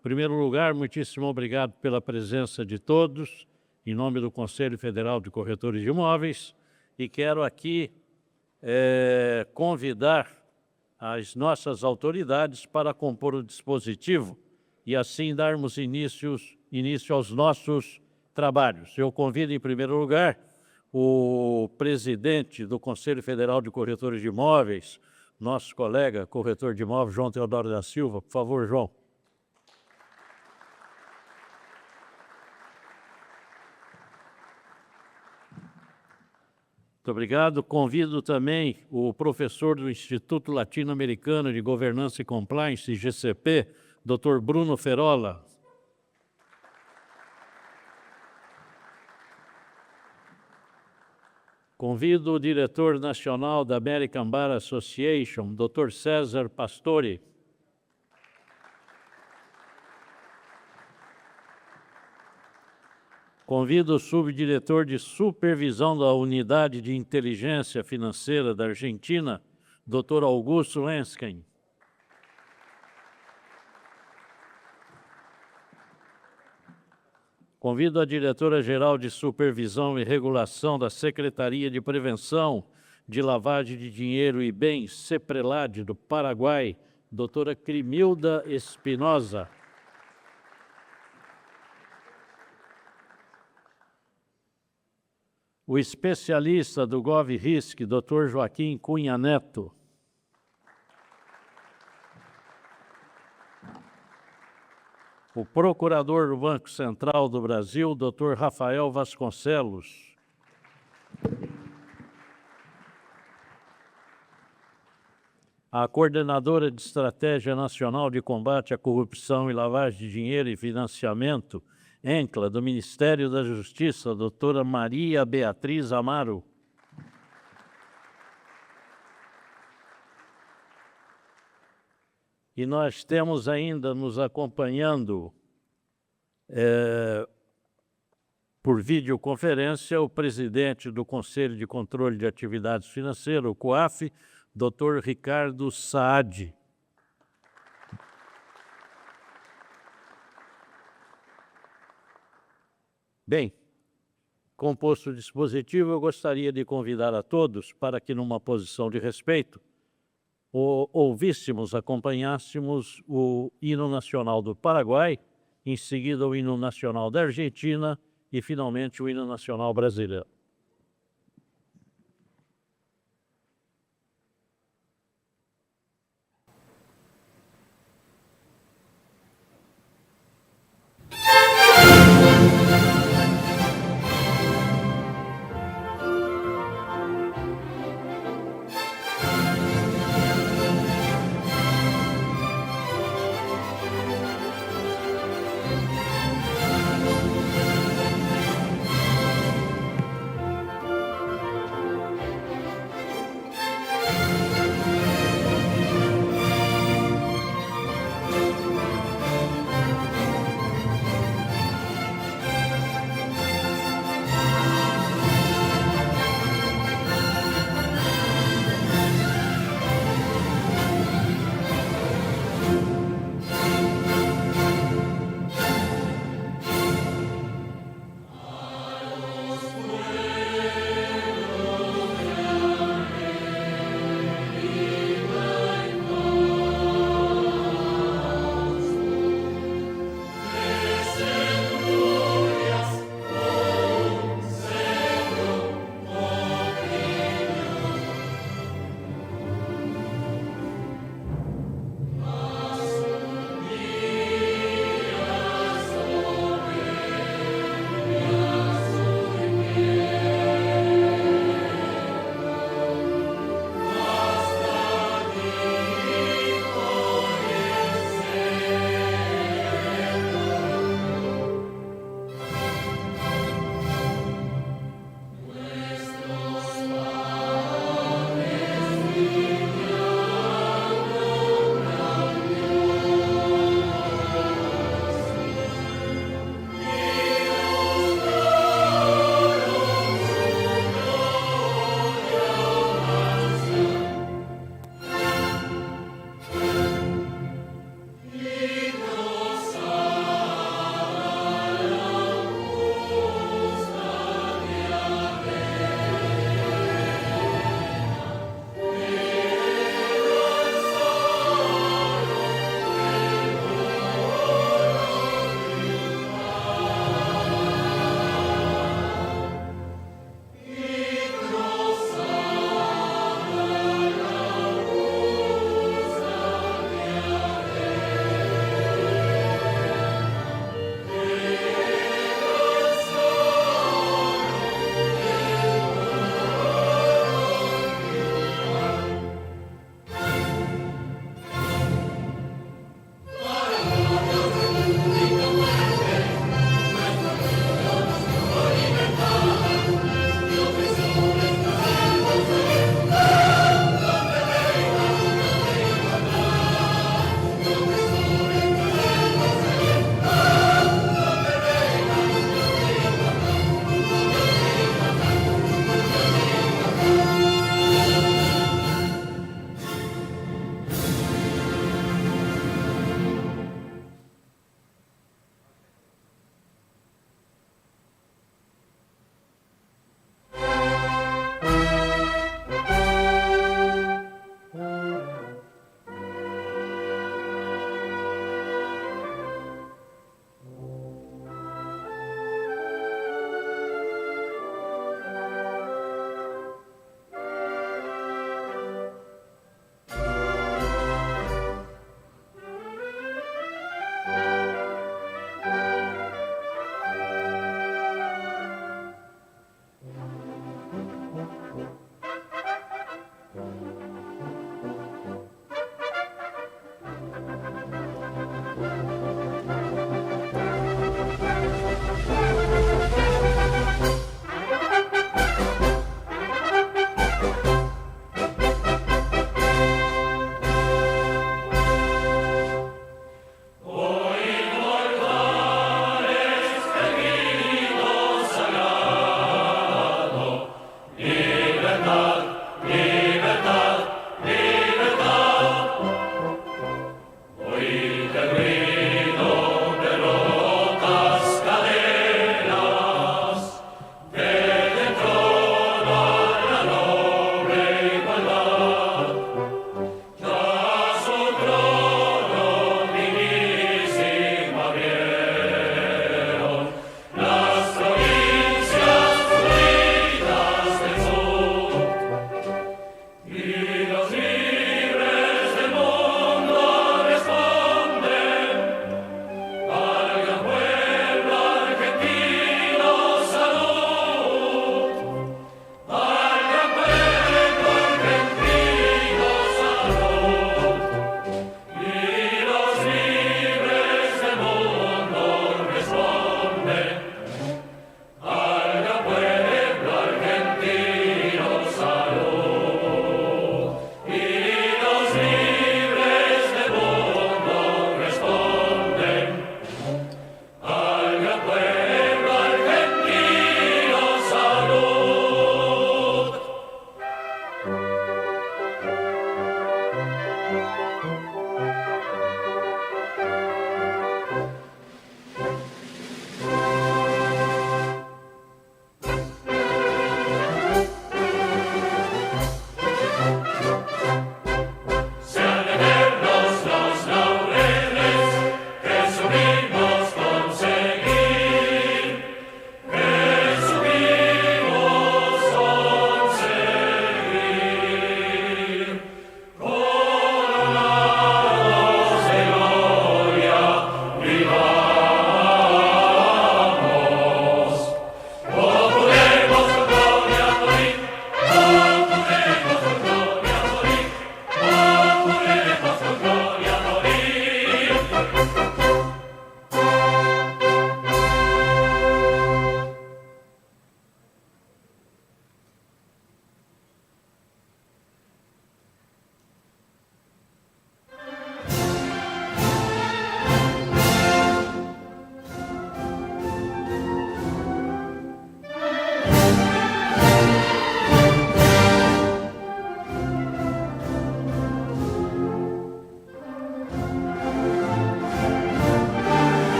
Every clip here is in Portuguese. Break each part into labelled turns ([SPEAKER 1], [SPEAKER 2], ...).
[SPEAKER 1] Em primeiro lugar, muitíssimo obrigado pela presença de todos, em nome do Conselho Federal de Corretores de Imóveis, e quero aqui convidar as nossas autoridades para compor o dispositivo e assim darmos início aos nossos trabalhos. Eu convido, em primeiro lugar, o presidente do Conselho Federal de Corretores de Imóveis, nosso colega, corretor de imóveis, João Teodoro da Silva. Por favor, João. Muito obrigado. Convido também o professor do Instituto Latino-Americano de Governança e Compliance, IGCP, Dr. Bruno Ferola. Convido o diretor nacional da American Bar Association, Dr. César Pastore. Convido o subdiretor de supervisão da Unidade de Inteligência Financeira da Argentina, Dr. Augusto Lensken. Convido a diretora-geral de Supervisão e Regulação da Secretaria de Prevenção de Lavagem de Dinheiro e Bens, CEPRELAD, do Paraguai, doutora Crimilda Espinosa. O especialista do GovRisk, Dr. Joaquim Cunha Neto. O procurador do Banco Central do Brasil, Dr. Rafael Vasconcelos. A coordenadora de Estratégia Nacional de Combate à Corrupção e Lavagem de Dinheiro e Financiamento, ENCLA, do Ministério da Justiça, doutora Maria Beatriz Amaro. E nós temos ainda nos acompanhando por videoconferência o presidente do Conselho de Controle de Atividades Financeiras, o COAF, doutor Ricardo Saad. Bem, composto o dispositivo, eu gostaria de convidar a todos para que, numa posição de respeito, ouvíssemos, acompanhássemos o hino nacional do Paraguai, em seguida o hino nacional da Argentina e, finalmente, o hino nacional brasileiro.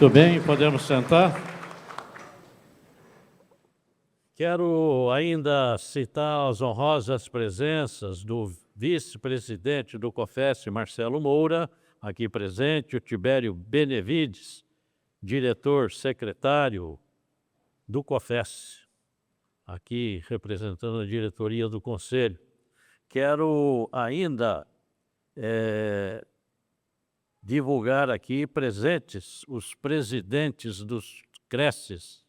[SPEAKER 1] Muito bem, podemos sentar. Quero ainda citar as honrosas presenças do vice-presidente do COFES, Marcelo Moura, aqui presente, o Tibério Benevides, diretor secretário do COFES, aqui representando a diretoria do Conselho. Quero ainda divulgar aqui presentes os presidentes dos CRECES,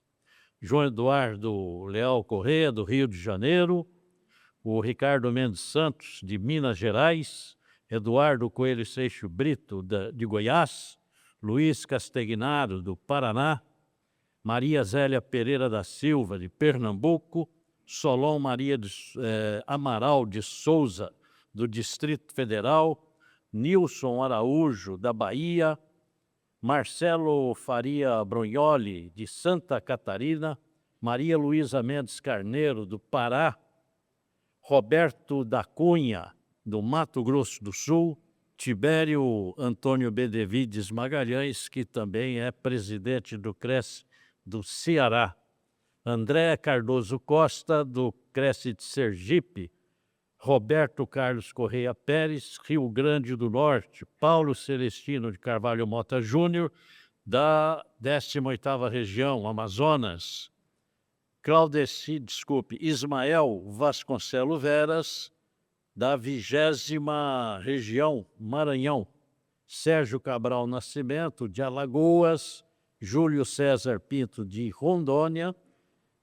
[SPEAKER 1] João Eduardo Leal Corrêa, do Rio de Janeiro, o Ricardo Mendes Santos, de Minas Gerais, Eduardo Coelho Seixo Brito, de Goiás, Luiz Castegnaro, do Paraná, Maria Zélia Pereira da Silva, de Pernambuco, Solon Maria Amaral de Souza, do Distrito Federal, Nilson Araújo, da Bahia, Marcelo Faria Brunholi, de Santa Catarina, Maria Luísa Mendes Carneiro, do Pará, Roberto da Cunha, do Mato Grosso do Sul, Tibério Antônio Benevides Magalhães, que também é presidente do CRECE do Ceará, André Cardoso Costa, do CRECE de Sergipe, Roberto Carlos Correia Pérez, Rio Grande do Norte, Paulo Celestino de Carvalho Mota Júnior, da 18ª Região, Amazonas, Ismael Vasconcelo Veras, da 20ª Região, Maranhão, Sérgio Cabral Nascimento, de Alagoas, Júlio César Pinto, de Rondônia,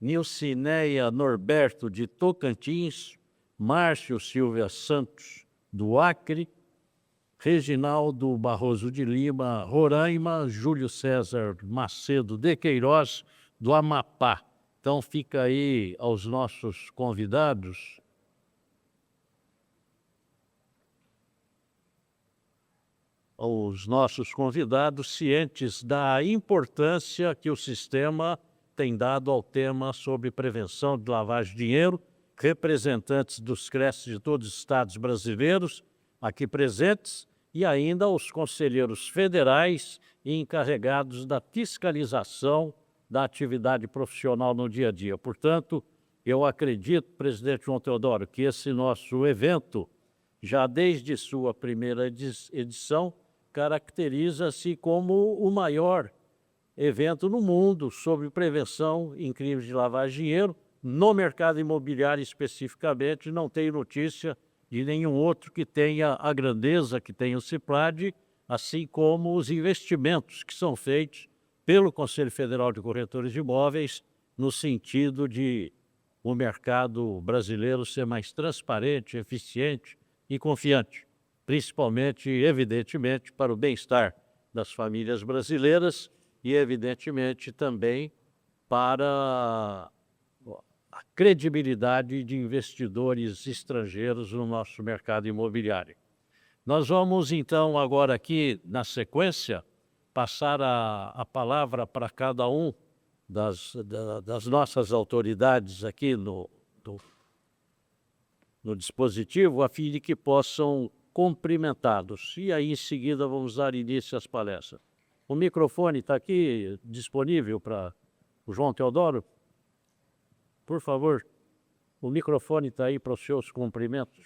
[SPEAKER 1] Nilcineia Norberto, de Tocantins, Márcio Silvia Santos, do Acre, Reginaldo Barroso de Lima, Roraima, Júlio César Macedo de Queiroz, do Amapá. Então fica aí aos nossos convidados cientes da importância que o sistema tem dado ao tema sobre prevenção de lavagem de dinheiro, representantes dos CRECES de todos os estados brasileiros aqui presentes e ainda os conselheiros federais e encarregados da fiscalização da atividade profissional no dia a dia. Portanto, eu acredito, presidente João Teodoro, que esse nosso evento, já desde sua primeira edição, caracteriza-se como o maior evento no mundo sobre prevenção em crimes de lavagem de dinheiro. No mercado imobiliário especificamente, não tenho notícia de nenhum outro que tenha a grandeza que tem o CIPLAD, assim como os investimentos que são feitos pelo Conselho Federal de Corretores de Imóveis, no sentido de o mercado brasileiro ser mais transparente, eficiente e confiante, principalmente, evidentemente, para o bem-estar das famílias brasileiras e, evidentemente, também para a credibilidade de investidores estrangeiros no nosso mercado imobiliário. Nós vamos, então, agora aqui, na sequência, passar a palavra para cada um das nossas autoridades aqui no dispositivo, a fim de que possam cumprimentá-los. E aí, em seguida, vamos dar início às palestras. O microfone está aqui disponível para o João Teodoro? Por favor, o microfone está aí para os seus cumprimentos.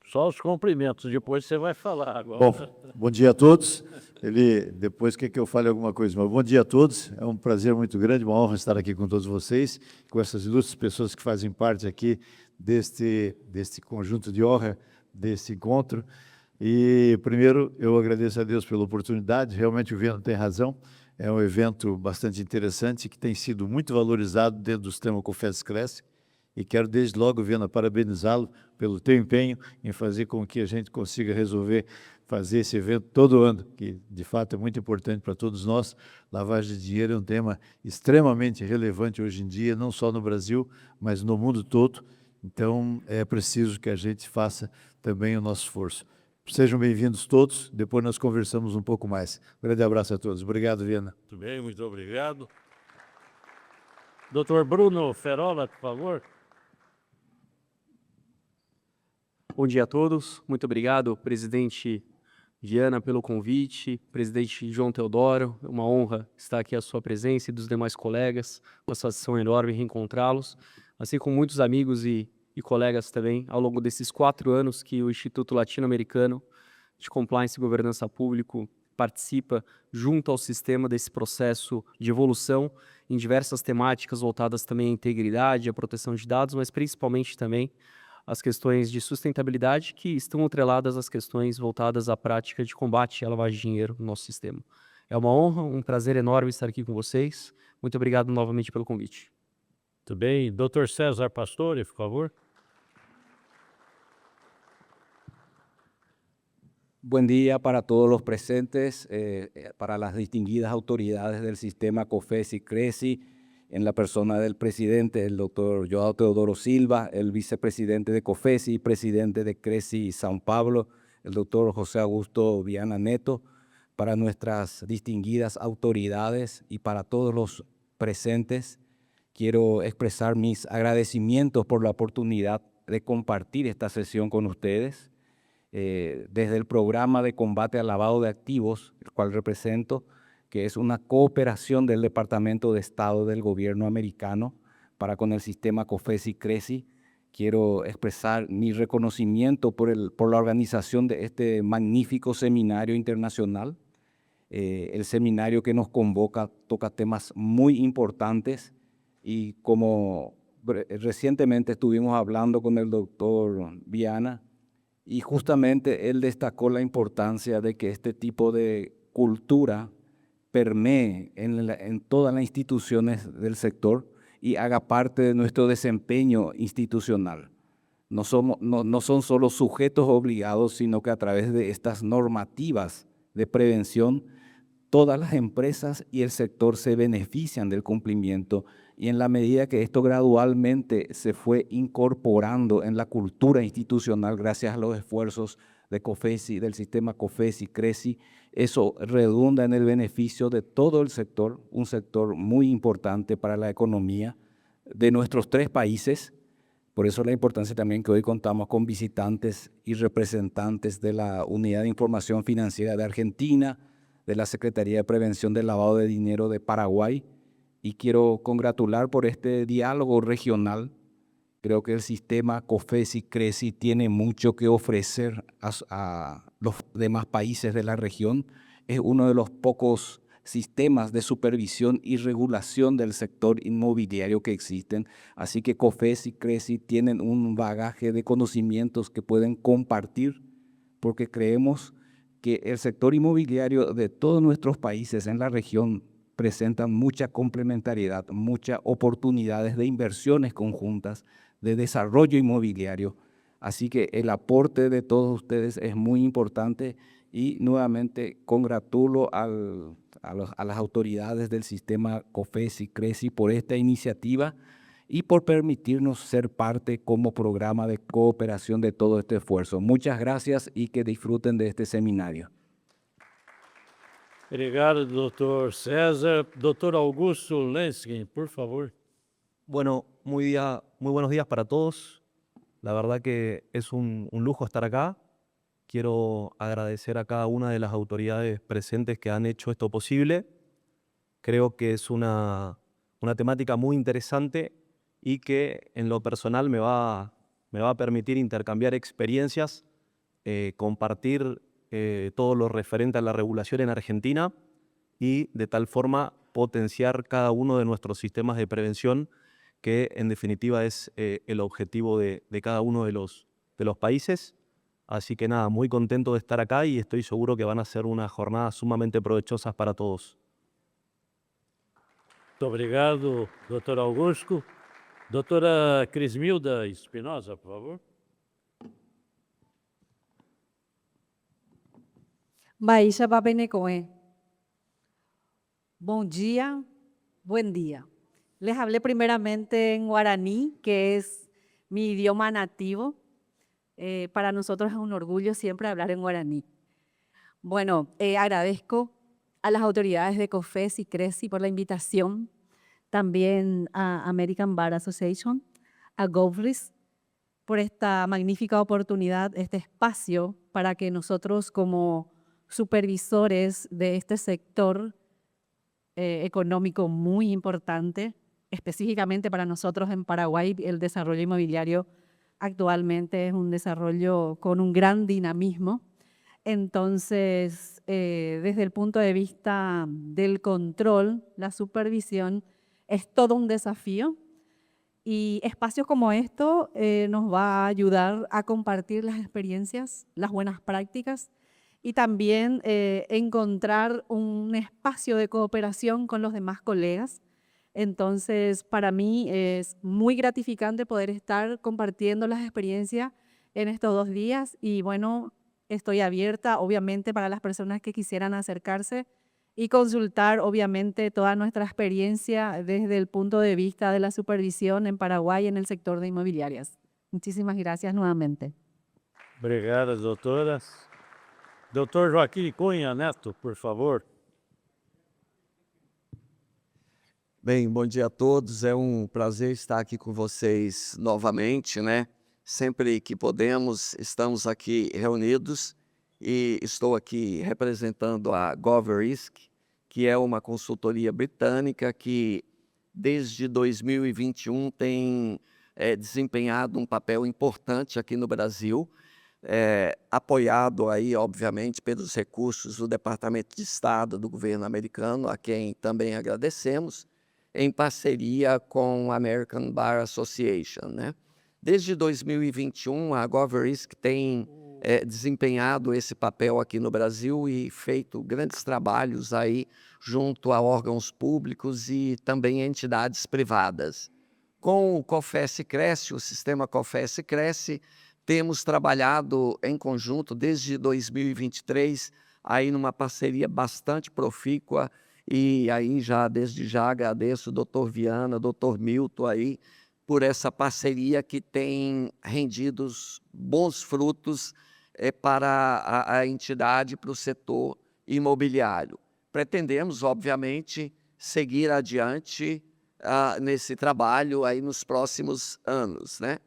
[SPEAKER 1] Só os cumprimentos, depois você vai falar agora.
[SPEAKER 2] Bom dia a todos. Depois quer que eu fale alguma coisa, mas bom dia a todos. É um prazer muito grande, uma honra estar aqui com todos vocês, com essas ilustres pessoas que fazem parte aqui deste conjunto de honra, desse encontro. E, primeiro, eu agradeço a Deus pela oportunidade. Realmente o Viana tem razão. É um evento bastante interessante que tem sido muito valorizado dentro do sistema COFES Cresce. E quero, desde logo, Viana, parabenizá-lo pelo teu empenho em fazer com que a gente consiga fazer esse evento todo ano, que, de fato, é muito importante para todos nós. Lavagem de dinheiro é um tema extremamente relevante hoje em dia, não só no Brasil, mas no mundo todo. Então, é preciso que a gente faça também o nosso esforço. Sejam bem-vindos todos, depois nós conversamos um pouco mais. Um grande abraço a todos. Obrigado, Viana.
[SPEAKER 1] Muito bem, muito obrigado. Dr. Bruno Ferola, por favor.
[SPEAKER 3] Bom dia a todos. Muito obrigado, presidente Viana, pelo convite. Presidente João Teodoro, é uma honra estar aqui à sua presença e dos demais colegas. Uma satisfação enorme reencontrá-los, assim como muitos amigos e colegas também, ao longo desses 4 anos que o Instituto Latino-Americano de Compliance e Governança Pública participa junto ao sistema desse processo de evolução em diversas temáticas voltadas também à integridade, à proteção de dados, mas principalmente também as questões de sustentabilidade que estão atreladas às questões voltadas à prática de combate à lavagem de dinheiro no nosso sistema. É uma honra, um prazer enorme estar aqui com vocês. Muito obrigado novamente pelo convite.
[SPEAKER 1] Muito bem. Dr. César Pastore, por favor.
[SPEAKER 4] Buen día para todos los presentes, para las distinguidas autoridades del sistema COFES y CRESI, en la persona del presidente, el doctor João Teodoro Silva, el vicepresidente de COFES y presidente de CRESI São Paulo, el doctor José Augusto Viana Neto, para nuestras distinguidas autoridades y para todos los presentes, quiero expresar mis agradecimientos por la oportunidad de compartir esta sesión con ustedes. Desde el programa de combate al lavado de activos, el cual represento, que es una cooperación del Departamento de Estado del gobierno americano para con el sistema COFES y CRESI. Quiero expresar mi reconocimiento por la organización de este magnífico seminario internacional. El seminario que nos convoca toca temas muy importantes y como recientemente estuvimos hablando con el doctor Viana, y justamente él destacó la importancia de que este tipo de cultura permee en todas las instituciones del sector y haga parte de nuestro desempeño institucional. No son solo sujetos obligados, sino que a través de estas normativas de prevención, todas las empresas y el sector se benefician del cumplimiento, y en la medida que esto gradualmente se fue incorporando en la cultura institucional gracias a los esfuerzos de COFESI, del sistema COFES y CRESI, eso redunda en el beneficio de todo el sector, un sector muy importante para la economía de nuestros 3 países. Por eso la importancia también que hoy contamos con visitantes y representantes de la Unidad de Información Financiera de Argentina, de la Secretaría de Prevención del Lavado de Dinero de Paraguay, y quiero congratular por este diálogo regional. Creo que el sistema COFES y CRESI tiene mucho que ofrecer a los demás países de la región. Es uno de los pocos sistemas de supervisión y regulación del sector inmobiliario que existen. Así que COFES y CRESI tienen un bagaje de conocimientos que pueden compartir, porque creemos que el sector inmobiliario de todos nuestros países en la región presentan mucha complementariedad, muchas oportunidades de inversiones conjuntas, de desarrollo inmobiliario. Así que el aporte de todos ustedes es muy importante y nuevamente congratulo a las autoridades del sistema COFES y CRESI por esta iniciativa y por permitirnos ser parte como programa de cooperación de todo este esfuerzo. Muchas gracias y que disfruten de este seminario.
[SPEAKER 1] Obrigado, Dr. César. Dr. Augusto Lenskin, por favor.
[SPEAKER 5] Bueno, muy buenos días para todos. La verdad que es un lujo estar acá. Quiero agradecer a cada una de las autoridades presentes que han hecho esto posible. Creo que es una temática muy interesante y que en lo personal me va a permitir intercambiar experiencias, compartir todo lo referente a la regulación en Argentina y de tal forma potenciar cada uno de nuestros sistemas de prevención, que en definitiva es el objetivo de cada uno de los países. Así que nada, muy contento de estar acá y estoy seguro que van a ser unas jornadas sumamente provechosas para todos.
[SPEAKER 1] Muito obrigado, doutor Augusto. Doutora Crismilda Espinosa, por favor.
[SPEAKER 6] Baisha Papenecoe. Buen día, buen día. Les hablé primeramente en guaraní, que es mi idioma nativo. Para nosotros es un orgullo siempre hablar en guaraní. Bueno, agradezco a las autoridades de COFES y CRESI por la invitación, también a American Bar Association, a GovRIS, por esta magnífica oportunidad, este espacio para que nosotros como supervisores de este sector económico muy importante, específicamente para nosotros en Paraguay, el desarrollo inmobiliario actualmente es un desarrollo con un gran dinamismo. Entonces, desde el punto de vista del control, la supervisión es todo un desafío. Y espacios como esto nos va a ayudar a compartir las experiencias, las buenas prácticas y también encontrar un espacio de cooperación con los demás colegas. Entonces, para mí es muy gratificante poder estar compartiendo las experiencias en estos 2 días y bueno, estoy abierta obviamente para las personas que quisieran acercarse y consultar obviamente toda nuestra experiencia desde el punto de vista de la supervisión en Paraguay en el sector de inmobiliarias. Muchísimas gracias nuevamente.
[SPEAKER 1] Obrigado, doutoras. Doutor Joaquim Cunha Neto, por favor.
[SPEAKER 7] Bem, bom dia a todos. É um prazer estar aqui com vocês novamente, né? Sempre que podemos, estamos aqui reunidos e estou aqui representando a GovRisk, que é uma consultoria britânica que desde 2021 tem desempenhado um papel importante aqui no Brasil, apoiado aí, obviamente, pelos recursos do Departamento de Estado do governo americano, a quem também agradecemos, em parceria com a American Bar Association, né? Desde 2021, a GovRisk tem desempenhado esse papel aqui no Brasil e feito grandes trabalhos aí junto a órgãos públicos e também entidades privadas. Com o COFES Cresce, o sistema COFES Cresce, temos trabalhado em conjunto desde 2023, aí numa parceria bastante profícua, e aí desde já agradeço o doutor Viana, doutor Milton aí, por essa parceria que tem rendido bons frutos para a entidade, para o setor imobiliário. Pretendemos, obviamente, seguir adiante nesse trabalho aí nos próximos anos, né?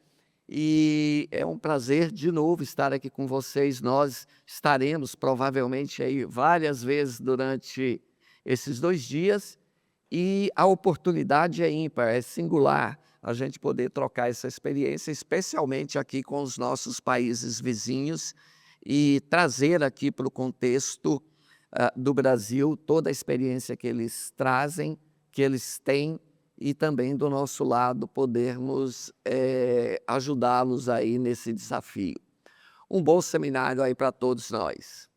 [SPEAKER 7] E é um prazer de novo estar aqui com vocês. Nós estaremos provavelmente aí várias vezes durante esses 2 dias e a oportunidade é ímpar, é singular a gente poder trocar essa experiência, especialmente aqui com os nossos países vizinhos e trazer aqui para o contexto do Brasil toda a experiência que eles trazem, que eles têm e também do nosso lado podermos ajudá-los aí nesse desafio. Um bom seminário aí para todos nós.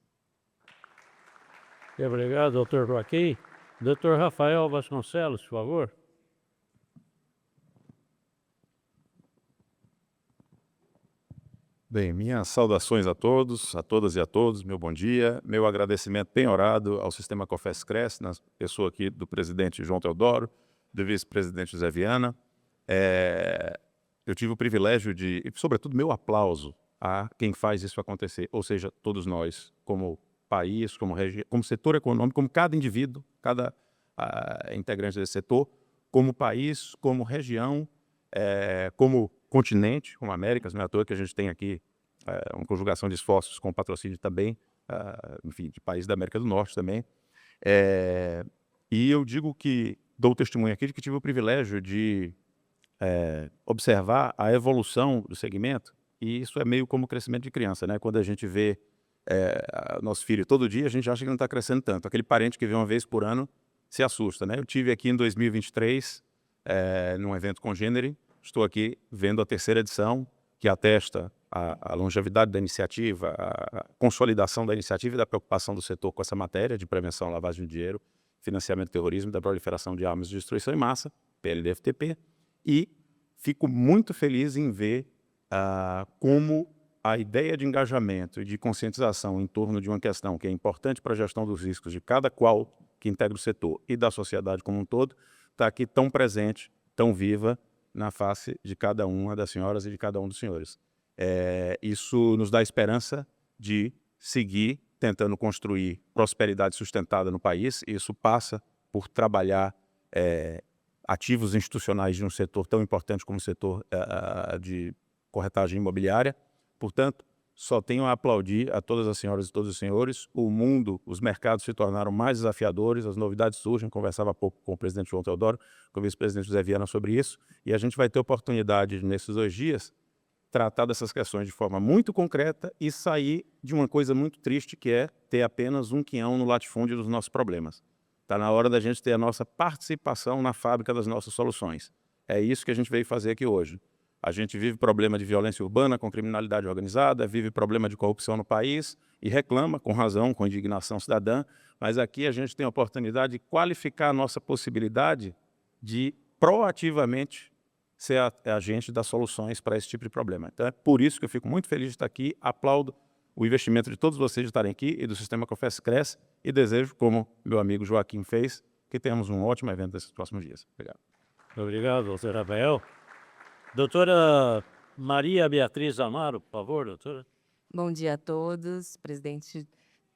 [SPEAKER 1] Obrigado, doutor Joaquim. Doutor Rafael Vasconcelos, por favor.
[SPEAKER 8] Bem, minhas saudações a todos, a todas e a todos, meu bom dia, meu agradecimento penhorado ao Sistema COFES Cresce, na pessoa aqui do presidente João Teodoro, do vice-presidente José Viana. Eu tive o privilégio de, e sobretudo meu aplauso a quem faz isso acontecer, ou seja, todos nós, como país, como setor econômico, como cada indivíduo, cada integrante desse setor, como país, como região, como continente, como Américas, não é à toa que a gente tem aqui uma conjugação de esforços com patrocínio também, enfim, de países da América do Norte também. E eu digo que, dou testemunho aqui de que tive o privilégio de observar a evolução do segmento, e isso é meio como o crescimento de criança, né? Quando a gente vê nosso filho todo dia, a gente acha que não está crescendo tanto. Aquele parente que vê uma vez por ano se assusta, né? Eu tive aqui em 2023, num evento Congênere, estou aqui vendo a 3ª edição, que atesta a longevidade da iniciativa, a consolidação da iniciativa e da preocupação do setor com essa matéria de prevenção à lavagem de dinheiro, financiamento do terrorismo e da proliferação de armas de destruição em massa, PLDFTP, e fico muito feliz em ver como a ideia de engajamento e de conscientização em torno de uma questão que é importante para a gestão dos riscos de cada qual que integra o setor e da sociedade como um todo, está aqui tão presente, tão viva na face de cada uma das senhoras e de cada um dos senhores. Isso nos dá esperança de seguir tentando construir prosperidade sustentada no país. Isso passa por trabalhar ativos institucionais de um setor tão importante como o setor de corretagem imobiliária. Portanto, só tenho a aplaudir a todas as senhoras e todos os senhores. O mundo, os mercados se tornaram mais desafiadores, as novidades surgem. Conversava há pouco com o presidente João Teodoro, com o vice-presidente José Viana sobre isso, e a gente vai ter oportunidade nesses 2 dias tratar dessas questões de forma muito concreta e sair de uma coisa muito triste, que é ter apenas um quinhão no latifúndio dos nossos problemas. Está na hora da gente ter a nossa participação na fábrica das nossas soluções. É isso que a gente veio fazer aqui hoje. A gente vive problema de violência urbana com criminalidade organizada, vive problema de corrupção no país e reclama, com razão, com indignação cidadã, mas aqui a gente tem a oportunidade de qualificar a nossa possibilidade de proativamente ser agente das soluções para esse tipo de problema. Então é por isso que eu fico muito feliz de estar aqui, aplaudo o investimento de todos vocês de estarem aqui e do Sistema Cofes Cresce e desejo, como meu amigo Joaquim fez, que tenhamos um ótimo evento nesses próximos dias. Obrigado.
[SPEAKER 1] Obrigado, doutor Rafael. Doutora Maria Beatriz Amaro, por favor, doutora.
[SPEAKER 9] Bom dia a todos, presidente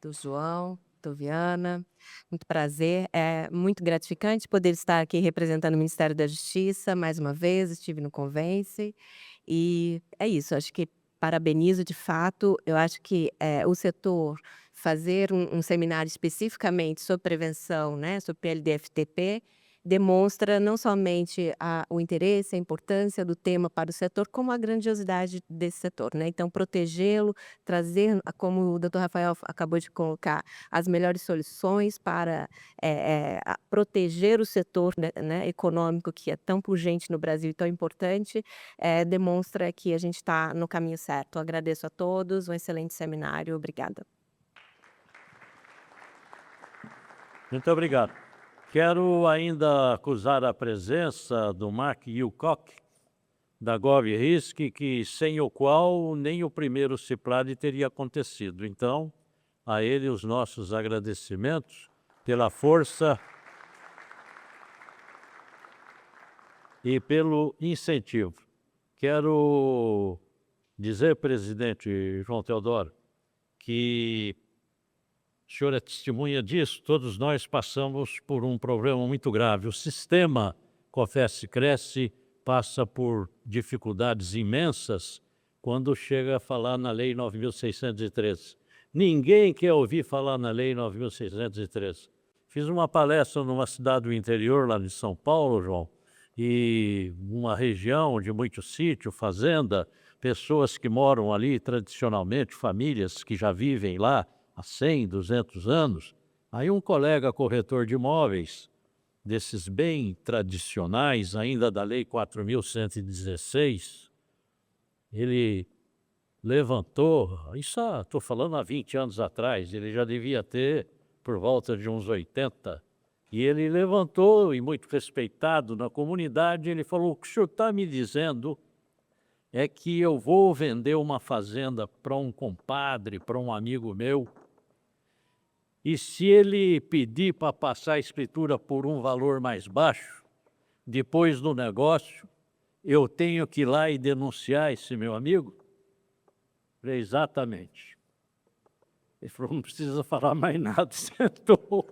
[SPEAKER 9] do João, do Viana, muito prazer, é muito gratificante poder estar aqui representando o Ministério da Justiça, mais uma vez, estive no Convence, e é isso, acho que parabenizo de fato, eu acho que o setor fazer um seminário especificamente sobre prevenção, né, sobre PLDFTP, demonstra não somente o interesse, a importância do tema para o setor, como a grandiosidade desse setor, né? Então, protegê-lo, trazer, como o Dr. Rafael acabou de colocar, as melhores soluções para proteger o setor, né, econômico, que é tão pujante no Brasil e tão importante, demonstra que a gente está no caminho certo. Eu agradeço a todos, um excelente seminário, obrigada.
[SPEAKER 1] Muito obrigado. Quero ainda acusar a presença do Mark Wilcock, da GovRisk, que sem o qual nem o primeiro CIPLAD teria acontecido. Então, a ele os nossos agradecimentos pela força e pelo incentivo. Quero dizer, presidente João Teodoro, que o senhor é testemunha disso, todos nós passamos por um problema muito grave. O sistema Cofes Cresce passa por dificuldades imensas quando chega a falar na Lei 9.613. Ninguém quer ouvir falar na Lei 9.613. Fiz uma palestra numa cidade do interior, lá de São Paulo, João, e uma região de muito sítio, fazenda, pessoas que moram ali tradicionalmente, famílias que já vivem lá há 100, 200 anos. Aí um colega corretor de imóveis, desses bem tradicionais, ainda da Lei 4.116, ele levantou, isso estou falando há 20 anos atrás, ele já devia ter por volta de uns 80, e ele levantou, e muito respeitado na comunidade, ele falou: o que o senhor está me dizendo é que eu vou vender uma fazenda para um compadre, para um amigo meu, e se ele pedir para passar a escritura por um valor mais baixo, depois do negócio, eu tenho que ir lá e denunciar esse meu amigo? Eu falei: exatamente. Ele falou: não precisa falar mais nada, sentou.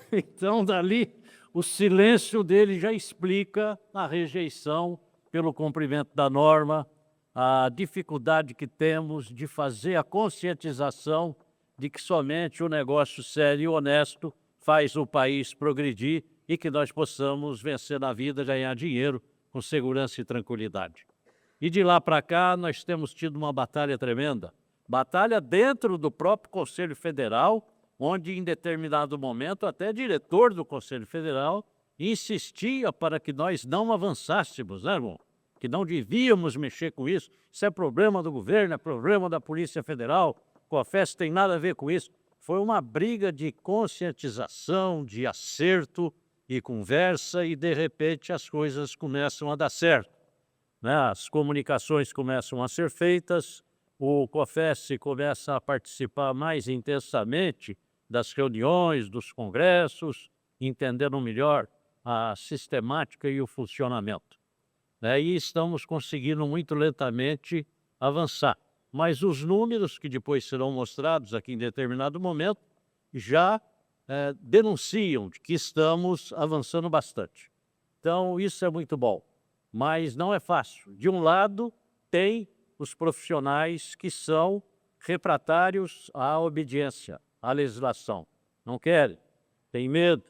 [SPEAKER 1] Então, dali, o silêncio dele já explica a rejeição pelo cumprimento da norma, a dificuldade que temos de fazer a conscientização de que somente o negócio sério e honesto faz o país progredir e que nós possamos vencer na vida, ganhar dinheiro com segurança e tranquilidade. E de lá para cá nós temos tido uma batalha tremenda, batalha dentro do próprio Conselho Federal, onde em determinado momento até diretor do Conselho Federal insistia para que nós não avançássemos, né, irmão? Que não devíamos mexer com isso, isso é problema do governo, é problema da Polícia Federal, COFES tem nada a ver com isso. Foi uma briga de conscientização, de acerto e conversa e, de repente, as coisas começam a dar certo, né? As comunicações começam a ser feitas, o COFES começa a participar mais intensamente das reuniões, dos congressos, entendendo melhor a sistemática e o funcionamento, né? E estamos conseguindo muito lentamente avançar. Mas os números que depois serão mostrados aqui em determinado momento já denunciam de que estamos avançando bastante. Então, isso é muito bom, mas não é fácil. De um lado, tem os profissionais que são refratários à obediência, à legislação. Não querem, têm medo.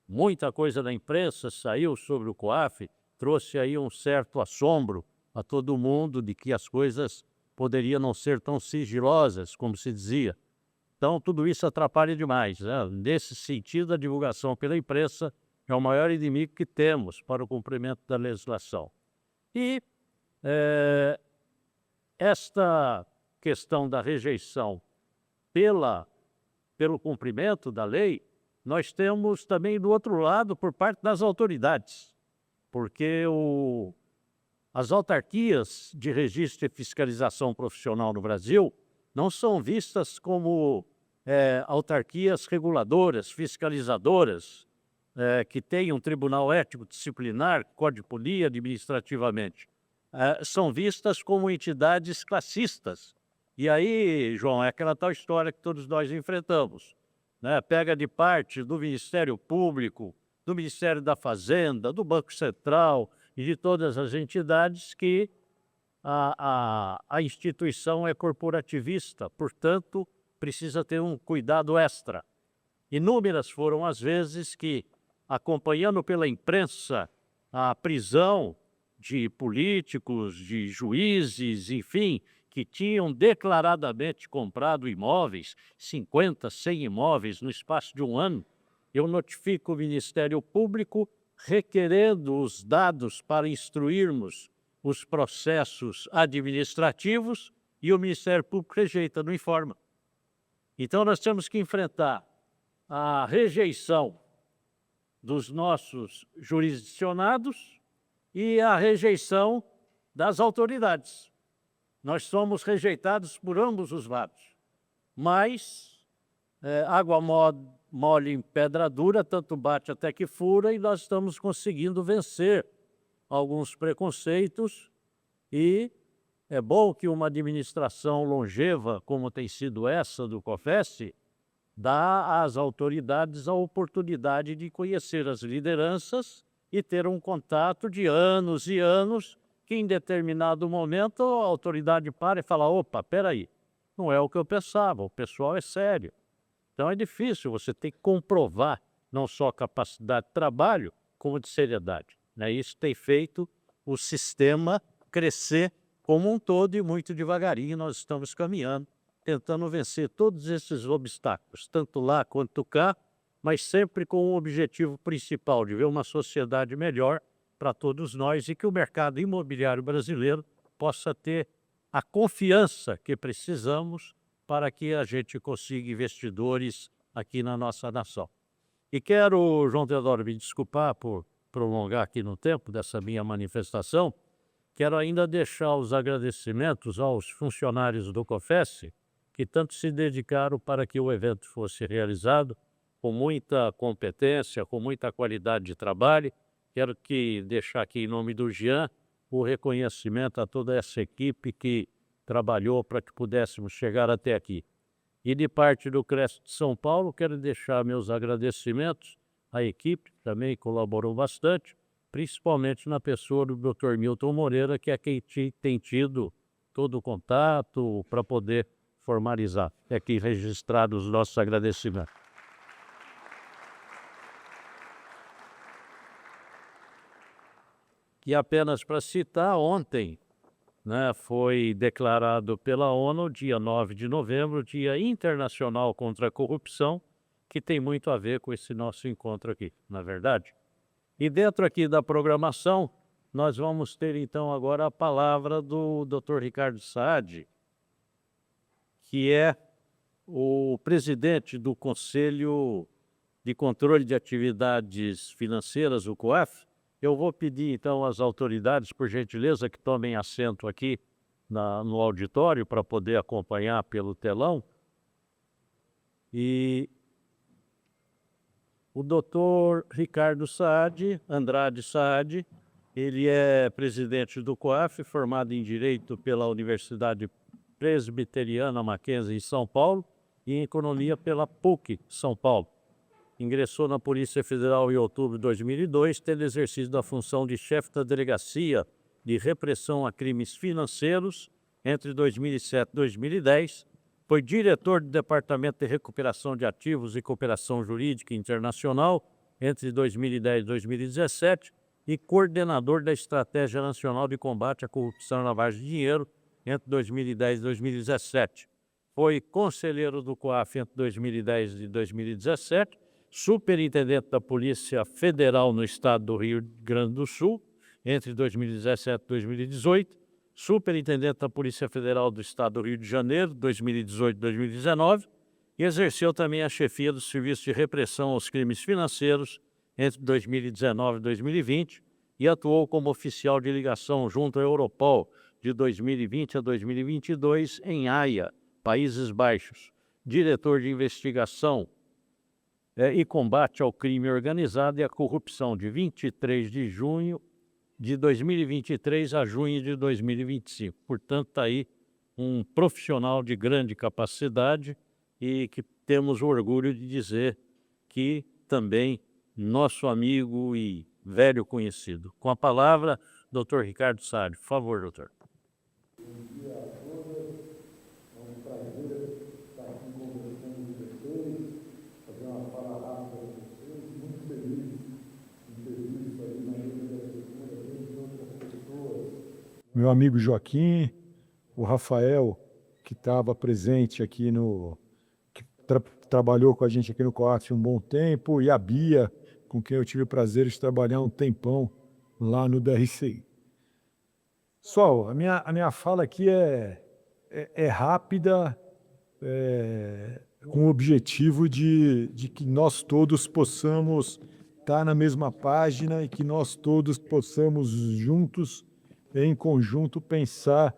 [SPEAKER 1] Muita coisa da imprensa saiu sobre o COAF, trouxe aí um certo assombro a todo mundo de que as coisas poderiam não ser tão sigilosas, como se dizia. Então, tudo isso atrapalha demais, né? Nesse sentido, a divulgação pela imprensa é o maior inimigo que temos para o cumprimento da legislação. E esta questão da rejeição pelo cumprimento da lei, nós temos também do outro lado por parte das autoridades, porque as autarquias de registro e fiscalização profissional no Brasil não são vistas como autarquias reguladoras, fiscalizadoras, que têm um tribunal ético disciplinar, que pode punir administrativamente. São vistas como entidades classistas. E aí, João, é aquela tal história que todos nós enfrentamos, né? Pega de parte do Ministério Público, do Ministério da Fazenda, do Banco Central e de todas as entidades que a instituição é corporativista, portanto, precisa ter um cuidado extra. Inúmeras foram as vezes que, acompanhando pela imprensa a prisão de políticos, de juízes, enfim, que tinham declaradamente comprado imóveis, 50, 100 imóveis no espaço de um ano, eu notifico o Ministério Público requerendo os dados para instruirmos os processos administrativos e o Ministério Público rejeita, não informa. Então, nós temos que enfrentar a rejeição dos nossos jurisdicionados e a rejeição das autoridades. Nós somos rejeitados por ambos os lados, mas água mole em pedra dura, tanto bate até que fura, e nós estamos conseguindo vencer alguns preconceitos, e é bom que uma administração longeva, como tem sido essa do COFES, dá às autoridades a oportunidade de conhecer as lideranças e ter um contato de anos e anos, que em determinado momento a autoridade para e fala, opa, peraí, não é o que eu pensava, o pessoal é sério. Então é difícil, você tem que comprovar não só a capacidade de trabalho, como de seriedade, né? Isso tem feito o sistema crescer como um todo e muito devagarinho nós estamos caminhando, tentando vencer todos esses obstáculos, tanto lá quanto cá, mas sempre com o objetivo principal de ver uma sociedade melhor para todos nós e que o mercado imobiliário brasileiro possa ter a confiança que precisamos para que a gente consiga investidores aqui na nossa nação. E quero, João Teodoro, me desculpar por prolongar aqui no tempo dessa minha manifestação, quero ainda deixar os agradecimentos aos funcionários do COFES, que tanto se dedicaram para que o evento fosse realizado com muita competência, com muita qualidade de trabalho. Quero deixar aqui em nome do Jean o reconhecimento a toda essa equipe que trabalhou para que pudéssemos chegar até aqui. E de parte do CRESP de São Paulo, quero deixar meus agradecimentos a equipe também colaborou bastante, principalmente na pessoa do Dr. Milton Moreira, que é quem tem tido todo o contato para poder formalizar. É aqui registrado os nossos agradecimentos. E apenas para citar, ontem, né, foi declarado pela ONU, dia 9 de novembro, Dia Internacional contra a Corrupção, que tem muito a ver com esse nosso encontro aqui, na é verdade. E dentro aqui da programação, nós vamos ter então agora a palavra do Dr. Ricardo Saad, que é o presidente do Conselho de Controle de Atividades Financeiras, o COAF. Eu vou pedir então às autoridades, por gentileza, que tomem assento aqui no auditório para poder acompanhar pelo telão. E o doutor Ricardo Andrade Saad, ele é presidente do COAF, formado em Direito pela Universidade Presbiteriana Mackenzie em São Paulo e em Economia pela PUC São Paulo. Ingressou na Polícia Federal em outubro de 2002, tendo exercido a função de chefe da Delegacia de Repressão a Crimes Financeiros entre 2007 e 2010. Foi diretor do Departamento de Recuperação de Ativos e Cooperação Jurídica Internacional entre 2010 e 2017 e coordenador da Estratégia Nacional de Combate à Corrupção e Lavagem de Dinheiro entre 2010 e 2017. Foi conselheiro do COAF entre 2010 e 2017, superintendente da Polícia Federal no estado do Rio Grande do Sul entre 2017 e 2018, superintendente da Polícia Federal do estado do Rio de Janeiro, 2018 e 2019, e exerceu também a chefia do Serviço de Repressão aos Crimes Financeiros entre 2019 e 2020 e atuou como oficial de ligação junto à Europol de 2020 a 2022 em Haia, Países Baixos, diretor de investigação e combate ao crime organizado e à corrupção de 23 de junho de 2023 a junho de 2025. Portanto, está aí um profissional de grande capacidade e que temos o orgulho de dizer que também nosso amigo e velho conhecido. Com a palavra, Dr. Ricardo Saad. Por favor, doutor.
[SPEAKER 10] Bom dia a todos. É um prazer estar aqui conversando com vocês, fazer uma fala rápida com vocês. Muito feliz em ter visto aí na mesa da segunda vez outras pessoas. Meu amigo Joaquim, o Rafael, que estava presente aqui que trabalhou com a gente aqui no COAF um bom tempo, e a Bia, com quem eu tive o prazer de trabalhar um tempão lá no DRCI. Pessoal, a minha fala aqui é rápida, com o objetivo de que nós todos possamos estar na mesma página e que nós todos possamos juntos, em conjunto, pensar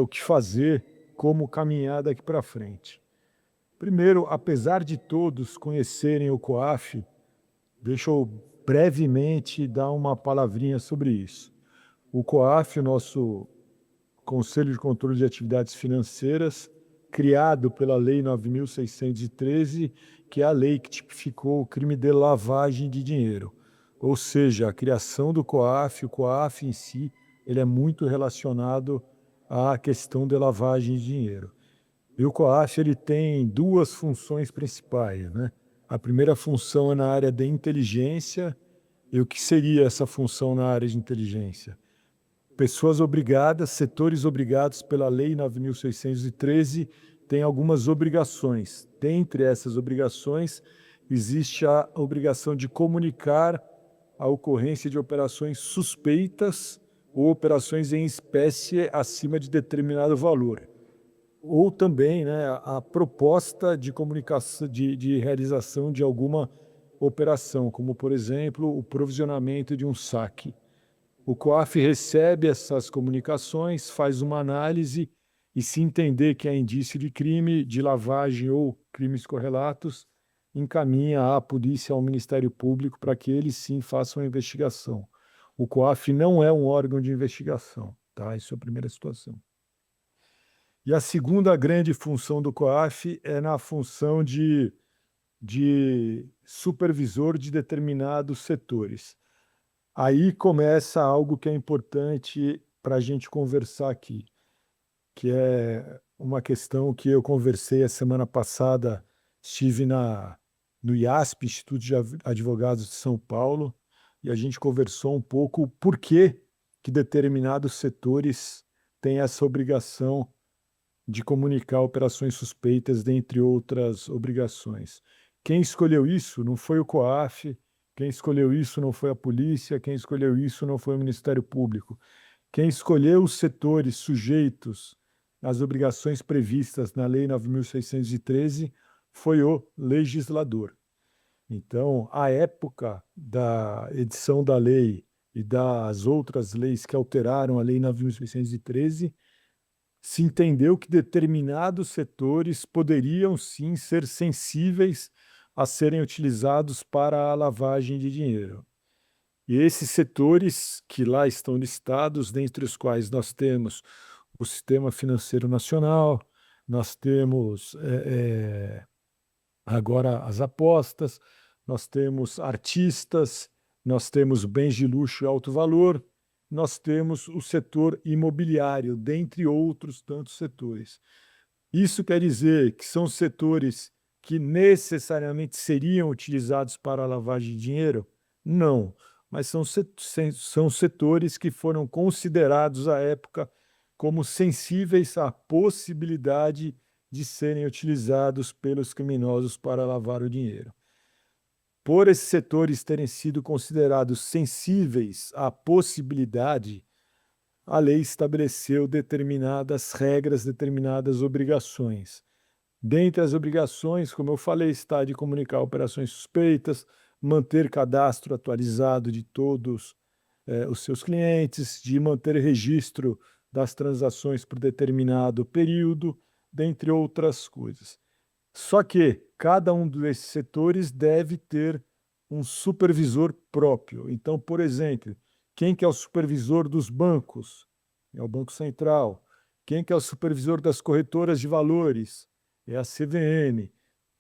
[SPEAKER 10] o que fazer, como caminhar daqui para frente. Primeiro, apesar de todos conhecerem o COAF, deixa eu brevemente dar uma palavrinha sobre isso. O COAF, o nosso Conselho de Controle de Atividades Financeiras, criado pela Lei 9.613, que é a lei que tipificou o crime de lavagem de dinheiro. Ou seja, a criação do COAF, o COAF em si, ele é muito relacionado à questão de lavagem de dinheiro. E o COAF ele tem duas funções principais, né? A primeira função é na área de inteligência. E o que seria essa função na área de inteligência? Pessoas obrigadas, setores obrigados pela Lei 9.613 têm algumas obrigações. Dentre essas obrigações, existe a obrigação de comunicar a ocorrência de operações suspeitas ou operações em espécie acima de determinado valor. Ou também, né, a proposta de comunicação, de realização de alguma operação, como, por exemplo, o provisionamento de um saque. O COAF recebe essas comunicações, faz uma análise e, se entender que há indício de crime, de lavagem ou crimes correlatos, encaminha à polícia, ao Ministério Público, para que eles sim façam a investigação. O COAF não é um órgão de investigação, tá? Isso é a primeira situação. E a segunda grande função do COAF é na função de de supervisor de determinados setores. Aí começa algo que é importante para a gente conversar aqui, que é uma questão que eu conversei a semana passada, estive no IASP, Instituto de Advogados de São Paulo, e a gente conversou um pouco por que determinados setores têm essa obrigação de comunicar operações suspeitas, dentre outras obrigações. Quem escolheu isso não foi o COAF, quem escolheu isso não foi a polícia, quem escolheu isso não foi o Ministério Público. Quem escolheu os setores sujeitos às obrigações previstas na Lei 9.613 foi o legislador. Então, à época da edição da lei e das outras leis que alteraram a Lei 9.613, se entendeu que determinados setores poderiam sim ser sensíveis a serem utilizados para a lavagem de dinheiro. E esses setores que lá estão listados, dentre os quais nós temos o Sistema Financeiro Nacional, nós temos agora as apostas, nós temos artistas, nós temos bens de luxo e alto valor, nós temos o setor imobiliário, dentre outros tantos setores. Isso quer dizer que são setores que necessariamente seriam utilizados para a lavagem de dinheiro? Não, mas são setores que foram considerados à época como sensíveis à possibilidade de serem utilizados pelos criminosos para lavar o dinheiro. Por esses setores terem sido considerados sensíveis à possibilidade, a lei estabeleceu determinadas regras, determinadas obrigações. Dentre as obrigações, como eu falei, está de comunicar operações suspeitas, manter cadastro atualizado de todos os seus clientes, de manter registro das transações por determinado período, dentre outras coisas. Só que cada um desses setores deve ter um supervisor próprio. Então, por exemplo, quem que é o supervisor dos bancos? É o Banco Central. Quem que é o supervisor das corretoras de valores? É a CVM.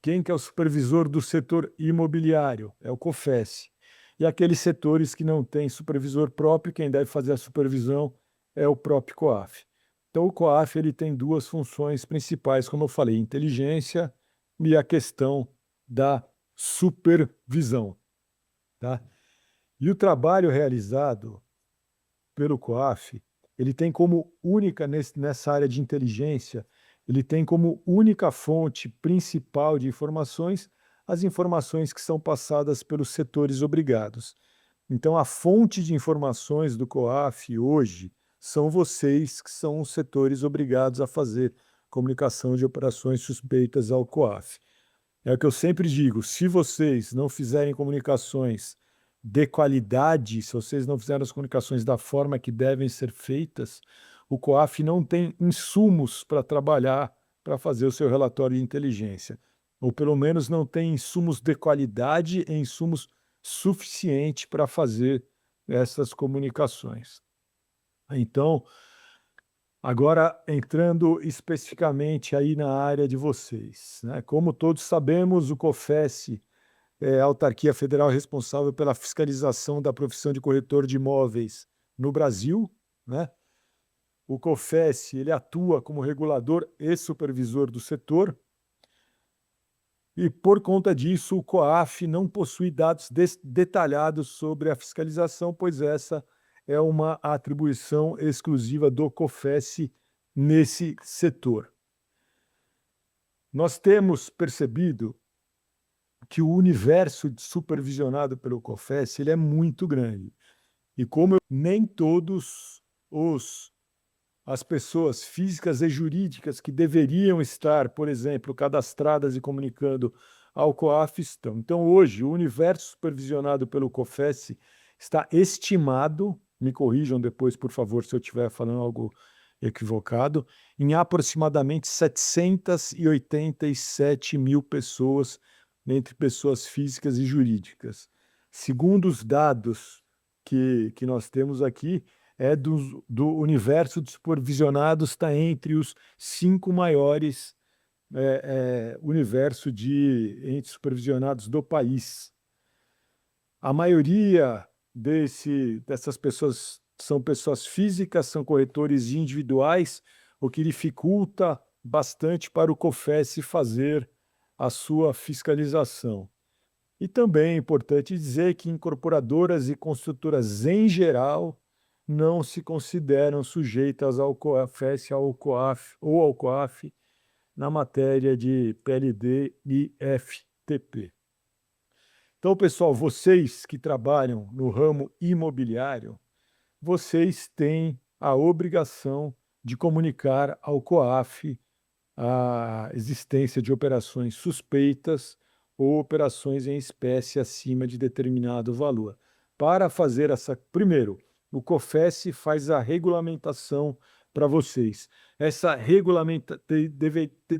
[SPEAKER 10] Quem que é o supervisor do setor imobiliário? É o COFES. E aqueles setores que não têm supervisor próprio, quem deve fazer a supervisão é o próprio COAF. Então, o COAF ele tem duas funções principais, como eu falei, inteligência e a questão da supervisão. Tá? E o trabalho realizado pelo COAF, ele tem como única, nessa área de inteligência, ele tem como única fonte principal de informações as informações que são passadas pelos setores obrigados. Então, a fonte de informações do COAF hoje são vocês, que são os setores obrigados a fazer comunicação de operações suspeitas ao COAF. É o que eu sempre digo, se vocês não fizerem comunicações de qualidade, se vocês não fizerem as comunicações da forma que devem ser feitas, o COAF não tem insumos para trabalhar, para fazer o seu relatório de inteligência. Ou pelo menos não tem insumos de qualidade e insumos suficientes para fazer essas comunicações. Então, agora entrando especificamente aí na área de vocês, né? Como todos sabemos, o COFES é a autarquia federal responsável pela fiscalização da profissão de corretor de imóveis no Brasil, né? O COFES ele atua como regulador e supervisor do setor. E, por conta disso, o COAF não possui dados detalhados sobre a fiscalização, pois essa é uma atribuição exclusiva do COFES nesse setor. Nós temos percebido que o universo supervisionado pelo COFES ele é muito grande. E como nem todos as pessoas físicas e jurídicas que deveriam estar, por exemplo, cadastradas e comunicando ao COAF estão. Então, hoje, o universo supervisionado pelo COFES está estimado, me corrijam depois, por favor, se eu estiver falando algo equivocado, em aproximadamente 787 mil pessoas, entre pessoas físicas e jurídicas. Segundo os dados que nós temos aqui, do universo de supervisionados está entre os 5 maiores universo de entes supervisionados do país. A maioria dessas pessoas são pessoas físicas, são corretores individuais, o que dificulta bastante para o COFES fazer a sua fiscalização. E também é importante dizer que incorporadoras e construtoras em geral não se consideram sujeitas ao COFES, ao COAF ou ao COAF na matéria de PLD e FTP. Então, pessoal, vocês que trabalham no ramo imobiliário, vocês têm a obrigação de comunicar ao COAF a existência de operações suspeitas ou operações em espécie acima de determinado valor. Para fazer primeiro, o COFES faz a regulamentação para vocês. Essa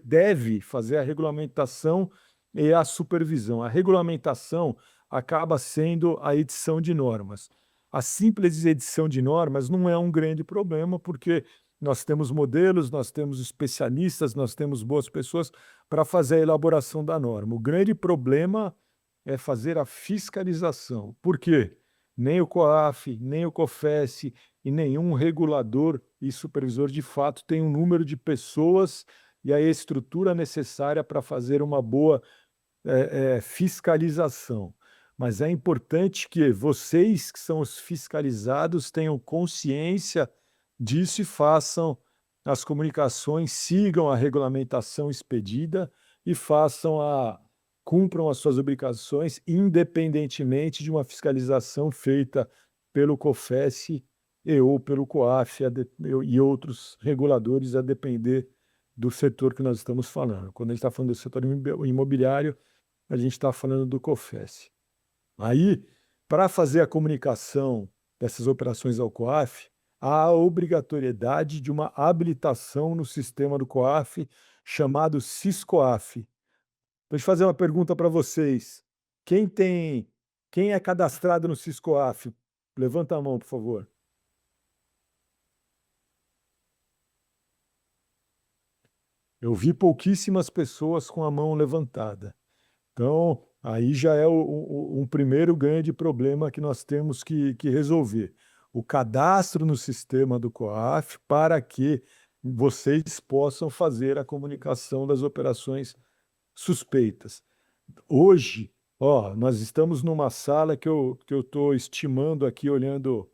[SPEAKER 10] deve fazer a regulamentação e a supervisão. A regulamentação acaba sendo a edição de normas. A simples edição de normas não é um grande problema, porque nós temos modelos, nós temos especialistas, nós temos boas pessoas para fazer a elaboração da norma. O grande problema é fazer a fiscalização. Por quê? Nem o COAF, nem o COFES e nenhum regulador e supervisor de fato tem um número de pessoas e a estrutura necessária para fazer uma boa fiscalização. Mas é importante que vocês, que são os fiscalizados, tenham consciência disso e façam as comunicações, sigam a regulamentação expedida e cumpram as suas obrigações, independentemente de uma fiscalização feita pelo COFES ou pelo COAF e outros reguladores, a depender do setor que nós estamos falando. Quando a gente está falando do setor imobiliário, a gente está falando do COFES. Aí, para fazer a comunicação dessas operações ao COAF, há a obrigatoriedade de uma habilitação no sistema do COAF chamado SISCOAF. Deixa eu fazer uma pergunta para vocês. Quem é cadastrado no SISCOAF? Levanta a mão, por favor. Eu vi pouquíssimas pessoas com a mão levantada. Então, aí já é um primeiro grande problema que nós temos que resolver. O cadastro no sistema do COAF para que vocês possam fazer a comunicação das operações suspeitas. Hoje, nós estamos numa sala que eu estou estimando aqui, olhando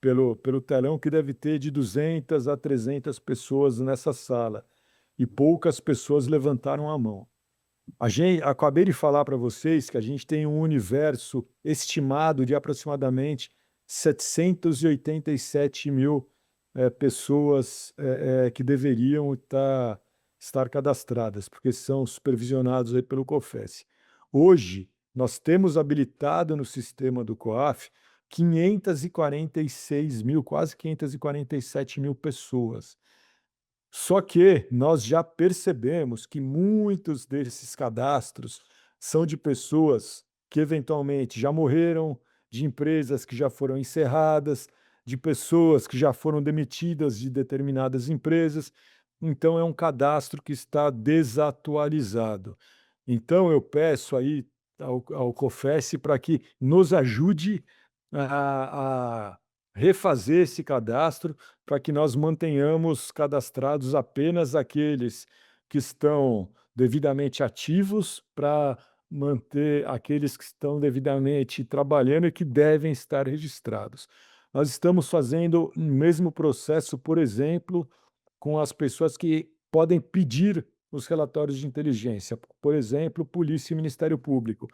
[SPEAKER 10] pelo telão, que deve ter de 200 a 300 pessoas nessa sala. E poucas pessoas levantaram a mão. Acabei de falar para vocês que a gente tem um universo estimado de aproximadamente 787 mil pessoas que deveriam estar cadastradas, porque são supervisionados aí pelo COFES. Hoje, nós temos habilitado no sistema do COAF 546 mil, quase 547 mil pessoas. Só que nós já percebemos que muitos desses cadastros são de pessoas que eventualmente já morreram, de empresas que já foram encerradas, de pessoas que já foram demitidas de determinadas empresas. Então, é um cadastro que está desatualizado. Então, eu peço aí ao COFES para que nos ajude a refazer esse cadastro para que nós mantenhamos cadastrados apenas aqueles que estão devidamente ativos, para manter aqueles que estão devidamente trabalhando e que devem estar registrados. Nós estamos fazendo o mesmo processo, por exemplo, com as pessoas que podem pedir os relatórios de inteligência, por exemplo, Polícia e Ministério Público.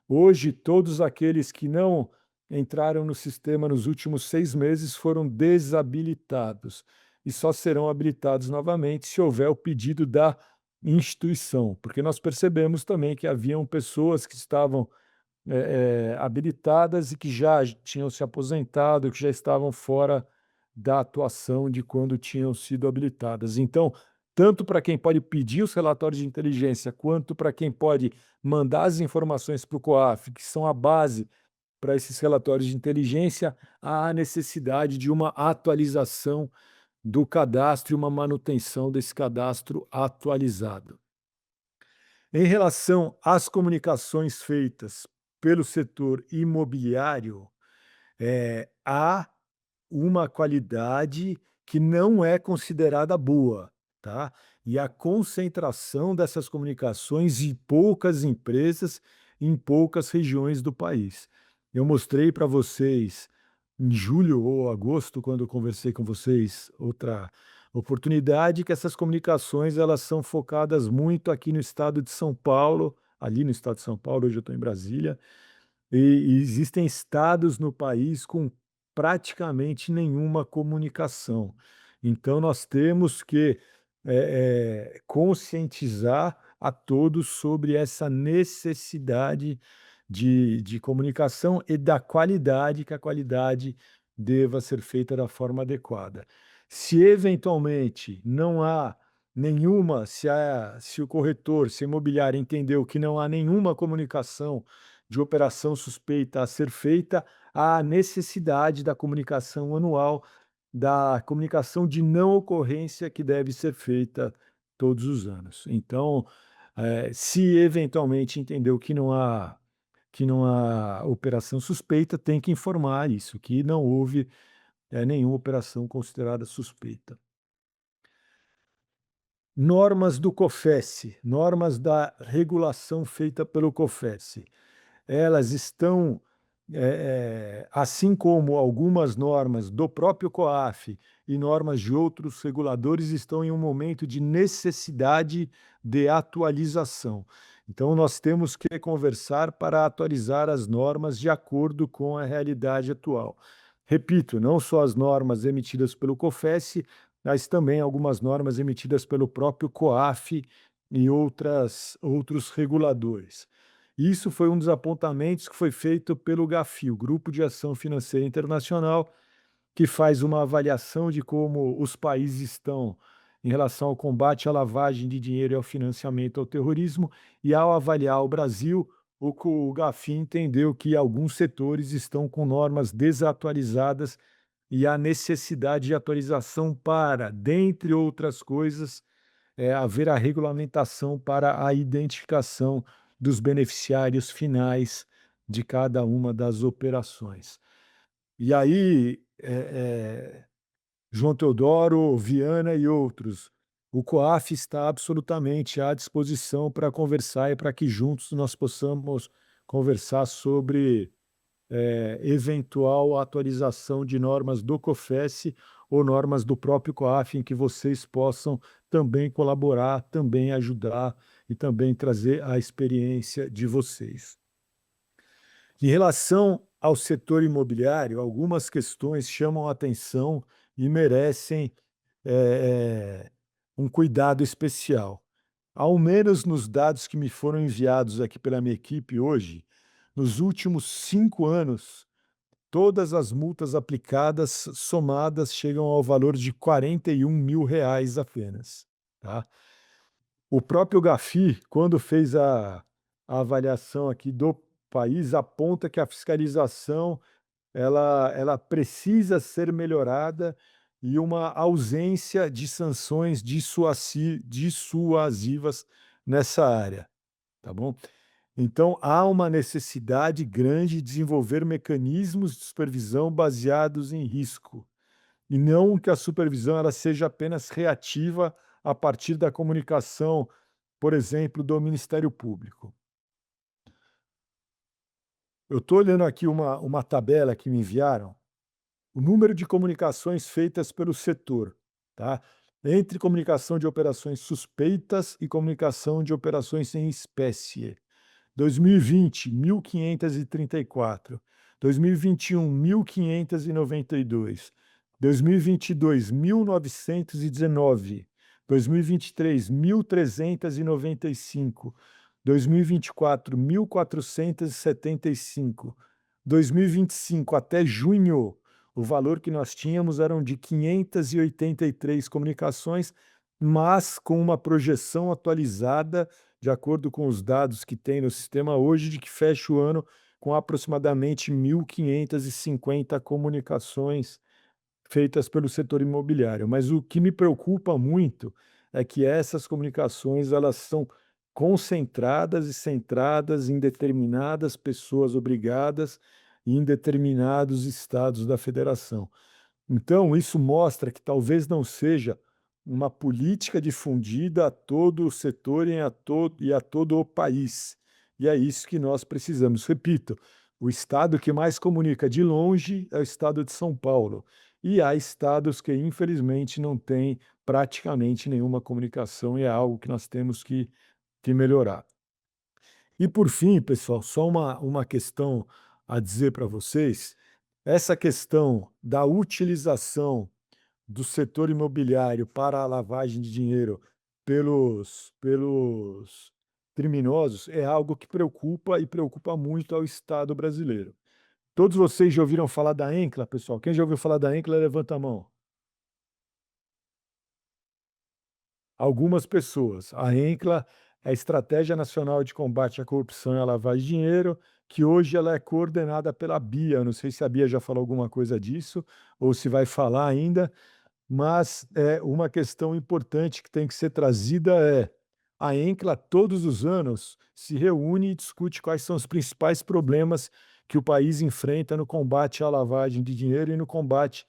[SPEAKER 10] Hoje, todos aqueles que não entraram no sistema nos últimos 6 meses foram desabilitados e só serão habilitados novamente se houver o pedido da instituição, porque nós percebemos também que haviam pessoas que estavam habilitadas e que já tinham se aposentado, que já estavam fora da atuação de quando tinham sido habilitadas. Então, tanto para quem pode pedir os relatórios de inteligência, quanto para quem pode mandar as informações para o COAF, que são a base para esses relatórios de inteligência, há necessidade de uma atualização do cadastro e uma manutenção desse cadastro atualizado. Em relação às comunicações feitas pelo setor imobiliário, há uma qualidade que não é considerada boa, tá? E a concentração dessas comunicações em poucas empresas, em poucas regiões do país. Eu mostrei para vocês em julho ou agosto, quando eu conversei com vocês, outra oportunidade, que essas comunicações elas são focadas muito aqui no estado de São Paulo, ali no estado de São Paulo, hoje eu estou em Brasília, e existem estados no país com praticamente nenhuma comunicação. Então, nós temos que conscientizar a todos sobre essa necessidade de comunicação e da qualidade, que a qualidade deva ser feita da forma adequada. Se eventualmente não há nenhuma, se o corretor, se a imobiliária entendeu que não há nenhuma comunicação de operação suspeita a ser feita, há a necessidade da comunicação anual, da comunicação de não ocorrência que deve ser feita todos os anos. Então, se eventualmente entendeu que não há operação suspeita, tem que informar isso, que não houve nenhuma operação considerada suspeita. Normas do COFES, normas da regulação feita pelo COFES. Elas estão, assim como algumas normas do próprio COAF e normas de outros reguladores, estão em um momento de necessidade de atualização. Então, nós temos que conversar para atualizar as normas de acordo com a realidade atual. Repito, não só as normas emitidas pelo COFES, mas também algumas normas emitidas pelo próprio COAF e outros reguladores. Isso foi um dos apontamentos que foi feito pelo GAFI, o Grupo de Ação Financeira Internacional, que faz uma avaliação de como os países estão em relação ao combate à lavagem de dinheiro e ao financiamento ao terrorismo, e ao avaliar o Brasil, o GAFI entendeu que alguns setores estão com normas desatualizadas e há necessidade de atualização para, dentre outras coisas, haver a regulamentação para a identificação dos beneficiários finais de cada uma das operações. E aí, João Teodoro, Viana e outros, o COAF está absolutamente à disposição para conversar e para que juntos nós possamos conversar sobre eventual atualização de normas do COFES ou normas do próprio COAF, em que vocês possam também colaborar, também ajudar e também trazer a experiência de vocês. Em relação ao setor imobiliário, algumas questões chamam a atenção e merecem um cuidado especial. Ao menos nos dados que me foram enviados aqui pela minha equipe hoje, nos últimos 5 anos, todas as multas aplicadas somadas chegam ao valor de R$41 mil apenas. Tá? O próprio GAFI, quando fez a avaliação aqui do país, aponta que a fiscalização ela precisa ser melhorada e uma ausência de sanções dissuasivas nessa área. Tá bom? Então, há uma necessidade grande de desenvolver mecanismos de supervisão baseados em risco, e não que a supervisão ela seja apenas reativa a partir da comunicação, por exemplo, do Ministério Público. Eu estou olhando aqui uma tabela que me enviaram, o número de comunicações feitas pelo setor, tá? Entre comunicação de operações suspeitas e comunicação de operações em espécie. 2020, 1.534. 2021, 1.592. 2022, 1.919. 2023, 1.395. 2024, 1.475. 2025, até junho, o valor que nós tínhamos eram de 583 comunicações, mas com uma projeção atualizada de acordo com os dados que tem no sistema hoje, de que fecha o ano com aproximadamente 1.550 comunicações feitas pelo setor imobiliário. Mas o que me preocupa muito é que essas comunicações elas são concentradas e centradas em determinadas pessoas obrigadas e em determinados estados da federação. Então, isso mostra que talvez não seja uma política difundida a todo o setor e a todo o país. E é isso que nós precisamos. Repito, o estado que mais comunica de longe é o estado de São Paulo. E há estados que, infelizmente, não têm praticamente nenhuma comunicação e é algo que nós temos que melhorar. E por fim, pessoal, só uma questão a dizer para vocês. Essa questão da utilização do setor imobiliário para a lavagem de dinheiro pelos criminosos é algo que preocupa e preocupa muito ao Estado brasileiro. Todos vocês já ouviram falar da ENCLA, pessoal? Quem já ouviu falar da ENCLA, levanta a mão. Algumas pessoas. A ENCLA é a Estratégia Nacional de Combate à Corrupção e à Lavagem de Dinheiro, que hoje ela é coordenada pela BIA. Não sei se a BIA já falou alguma coisa disso ou se vai falar ainda, mas uma questão importante que tem que ser trazida é a ENCLA todos os anos se reúne e discute quais são os principais problemas que o país enfrenta no combate à lavagem de dinheiro e no combate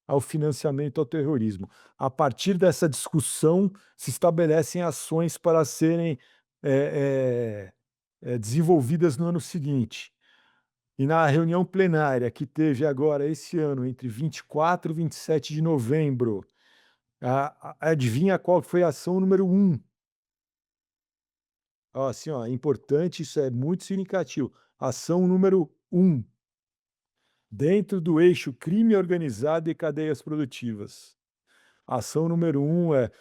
[SPEAKER 10] ao financiamento ao terrorismo. A partir dessa discussão, se estabelecem ações para serem desenvolvidas no ano seguinte. E na reunião plenária que teve agora, esse ano, entre 24 e 27 de novembro, adivinha qual foi a ação número 1? Assim, ó, importante, isso é muito significativo. Ação número 1. Dentro do eixo crime organizado e cadeias produtivas. A ação número 1 é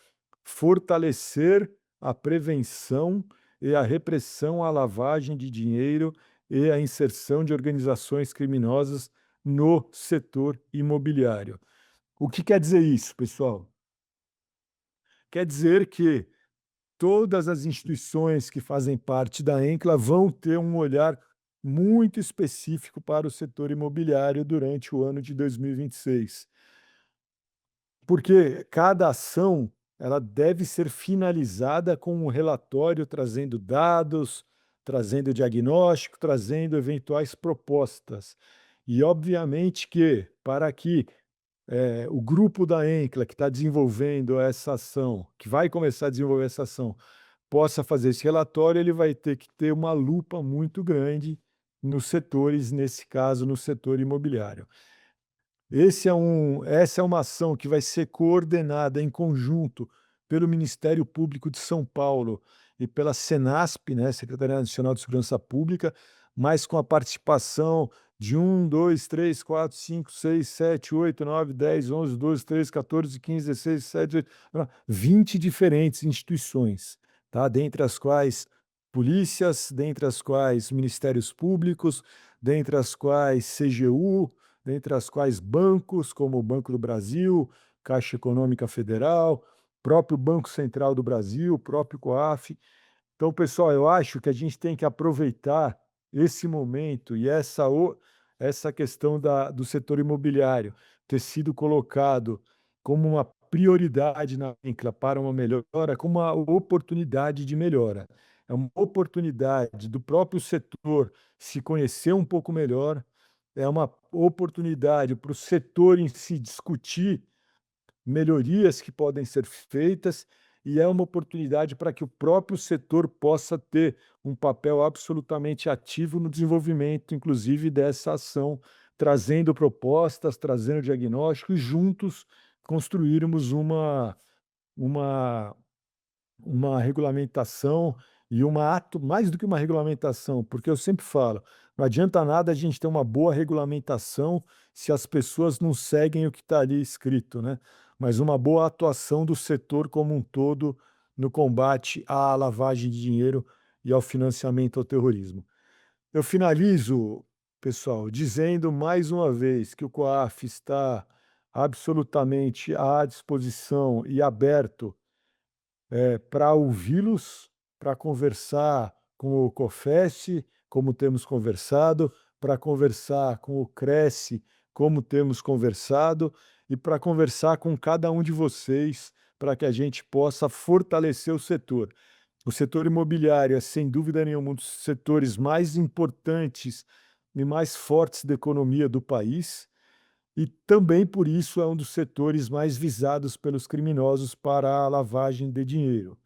[SPEAKER 10] fortalecer a prevenção e a repressão à lavagem de dinheiro e a inserção de organizações criminosas no setor imobiliário. O que quer dizer isso, pessoal? Quer dizer que todas as instituições que fazem parte da ENCLA vão ter um olhar muito específico para o setor imobiliário durante o ano de 2026. Porque cada ação ela deve ser finalizada com um relatório trazendo dados, trazendo diagnóstico, trazendo eventuais propostas. E, obviamente, que para que o grupo da ENCLA que está desenvolvendo essa ação, que vai começar a desenvolver essa ação, possa fazer esse relatório, ele vai ter que ter uma lupa muito grande nos setores, nesse caso, no setor imobiliário. Essa é uma ação que vai ser coordenada em conjunto pelo Ministério Público de São Paulo e pela Senasp, né, Secretaria Nacional de Segurança Pública, mas com a participação de 1, 2, 3, 4, 5, 6, 7, 8, 9, 10, 11, 12, 13, 14, 15, 16, 17, 18, 20 diferentes instituições, tá? Dentre as quais polícias, dentre as quais ministérios públicos, dentre as quais CGU, dentre as quais bancos, como o Banco do Brasil, Caixa Econômica Federal, próprio Banco Central do Brasil, o próprio COAF. Então, pessoal, eu acho que a gente tem que aproveitar esse momento e essa questão do setor imobiliário ter sido colocado como uma prioridade na ENCLA para uma melhora, como uma oportunidade de melhora. É uma oportunidade do próprio setor se conhecer um pouco melhor, é uma oportunidade para o setor em si discutir melhorias que podem ser feitas e é uma oportunidade para que o próprio setor possa ter um papel absolutamente ativo no desenvolvimento, inclusive, dessa ação, trazendo propostas, trazendo diagnóstico e juntos construirmos uma regulamentação e mais do que uma regulamentação, porque eu sempre falo, não adianta nada a gente ter uma boa regulamentação se as pessoas não seguem o que está ali escrito, né? Mas uma boa atuação do setor como um todo no combate à lavagem de dinheiro e ao financiamento ao terrorismo. Eu finalizo, pessoal, dizendo mais uma vez que o COAF está absolutamente à disposição e aberto para ouvi-los, para conversar com o COFES, como temos conversado, para conversar com o Cresce, como temos conversado, e para conversar com cada um de vocês, para que a gente possa fortalecer o setor. O setor imobiliário é, sem dúvida nenhuma, um dos setores mais importantes e mais fortes da economia do país, e também por isso é um dos setores mais visados pelos criminosos para a lavagem de dinheiro.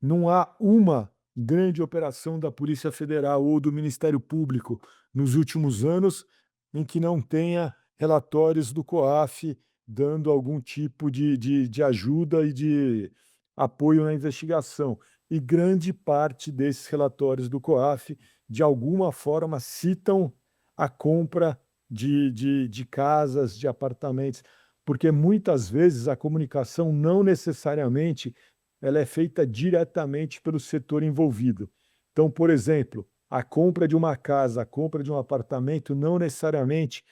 [SPEAKER 10] Não há uma grande operação da Polícia Federal ou do Ministério Público nos últimos anos em que não tenha relatórios do COAF dando algum tipo de ajuda e de apoio na investigação. E grande parte desses relatórios do COAF, de alguma forma, citam a compra de casas, de apartamentos, porque muitas vezes a comunicação não necessariamente ela é feita diretamente pelo setor envolvido. Então, por exemplo, a compra de uma casa, a compra de um apartamento não necessariamente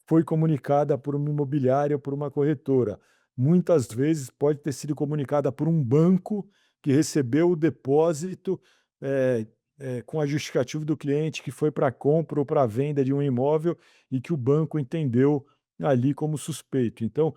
[SPEAKER 10] foi comunicada por uma imobiliária ou por uma corretora. Muitas vezes pode ter sido comunicada por um banco que recebeu o depósito com a justificativa do cliente que foi para a compra ou para a venda de um imóvel e que o banco entendeu ali como suspeito. Então,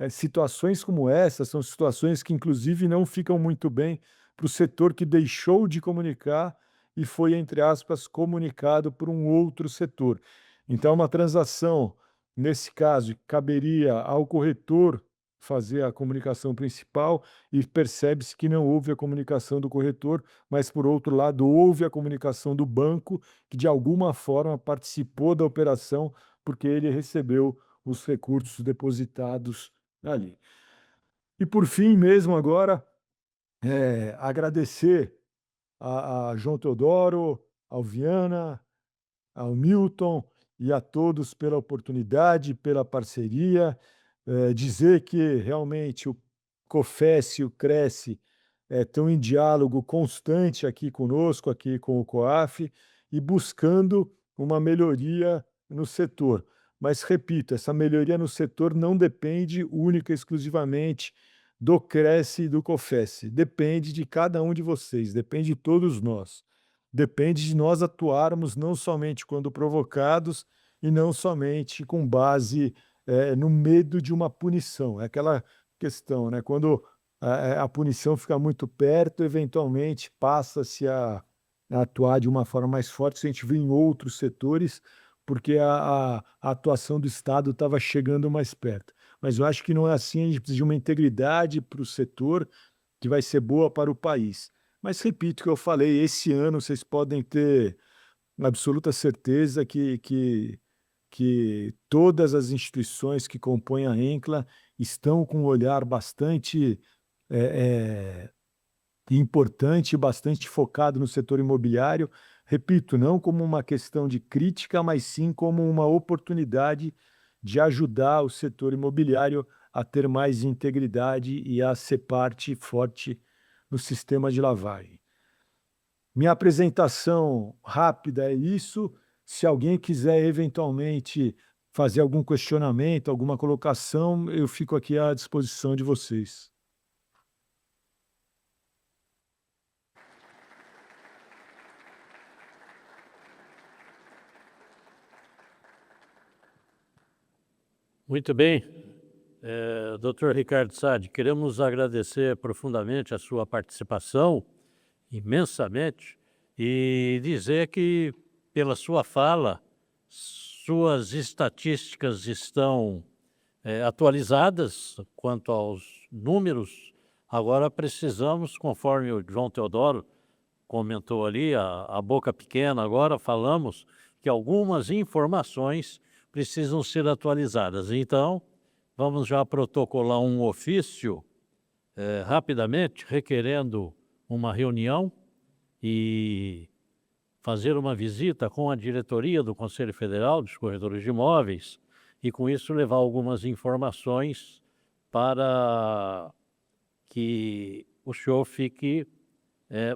[SPEAKER 10] situações como essa são situações que, inclusive, não ficam muito bem para o setor que deixou de comunicar e foi, entre aspas, comunicado por um outro setor. Então, uma transação, nesse caso, caberia ao corretor fazer a comunicação principal e percebe-se que não houve a comunicação do corretor, mas, por outro lado, houve a comunicação do banco, que de alguma forma participou da operação, porque ele recebeu os recursos depositados ali. E, por fim, mesmo agora, agradecer a João Teodoro, ao Viana, ao Milton e a todos pela oportunidade, pela parceria, dizer que realmente o COFES e o Cresce estão em diálogo constante aqui conosco, aqui com o COAF, e buscando uma melhoria no setor. Mas, repito, essa melhoria no setor não depende única e exclusivamente do Cresce e do COFES. Depende de cada um de vocês, depende de todos nós. Depende de nós atuarmos não somente quando provocados e não somente com base no medo de uma punição. É aquela questão, né? Quando a punição fica muito perto, eventualmente passa-se a atuar de uma forma mais forte, isso a gente vê em outros setores, porque a atuação do Estado estava chegando mais perto. Mas eu acho que não é assim, a gente precisa de uma integridade para o setor que vai ser boa para o país. Mas repito o que eu falei, esse ano vocês podem ter absoluta certeza que todas as instituições que compõem a ENCLA estão com um olhar bastante importante, bastante focado no setor imobiliário. Repito, não como uma questão de crítica, mas sim como uma oportunidade de ajudar o setor imobiliário a ter mais integridade e a ser parte forte no sistema de lavagem. Minha apresentação rápida é isso. Se alguém quiser eventualmente fazer algum questionamento, alguma colocação, eu fico aqui à disposição de vocês.
[SPEAKER 1] Muito bem. Dr. Ricardo Sade, queremos agradecer profundamente a sua participação, imensamente, e dizer que, pela sua fala, suas estatísticas estão atualizadas quanto aos números. Agora precisamos, conforme o João Teodoro comentou ali, a boca pequena, agora falamos que algumas informações precisam ser atualizadas. Então, vamos já protocolar um ofício rapidamente, requerendo uma reunião e fazer uma visita com a diretoria do Conselho Federal dos Corretores de Imóveis e, com isso, levar algumas informações para que o senhor fique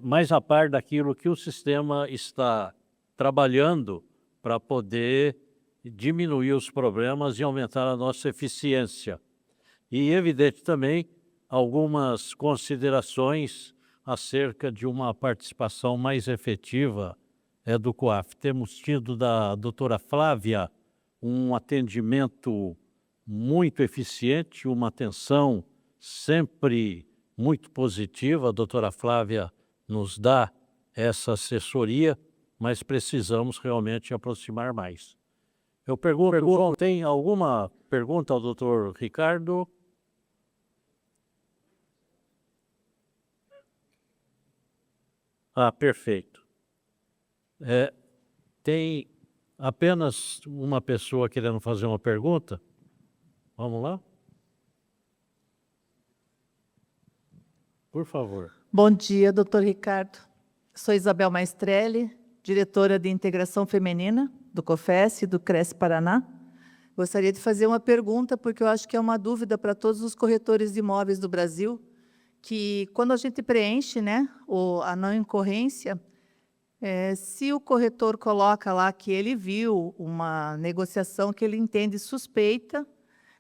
[SPEAKER 1] mais a par daquilo que o sistema está trabalhando para poder diminuir os problemas e aumentar a nossa eficiência. E, evidente, também algumas considerações acerca de uma participação mais efetiva do COAF. Temos tido da doutora Flávia um atendimento muito eficiente, uma atenção sempre muito positiva. A doutora Flávia nos dá essa assessoria, mas precisamos realmente aproximar mais. Eu pergunto, tem alguma pergunta ao doutor Ricardo? Ah, perfeito. Tem apenas uma pessoa querendo fazer uma pergunta? Vamos lá? Por favor.
[SPEAKER 11] Bom dia, doutor Ricardo. Sou Isabel Maestrelli, diretora de Integração Feminina do COFES e do CRES Paraná. Gostaria de fazer uma pergunta, porque eu acho que é uma dúvida para todos os corretores de imóveis do Brasil, que quando a gente preenche, né, a não incorrência, se o corretor coloca lá que ele viu uma negociação que ele entende suspeita,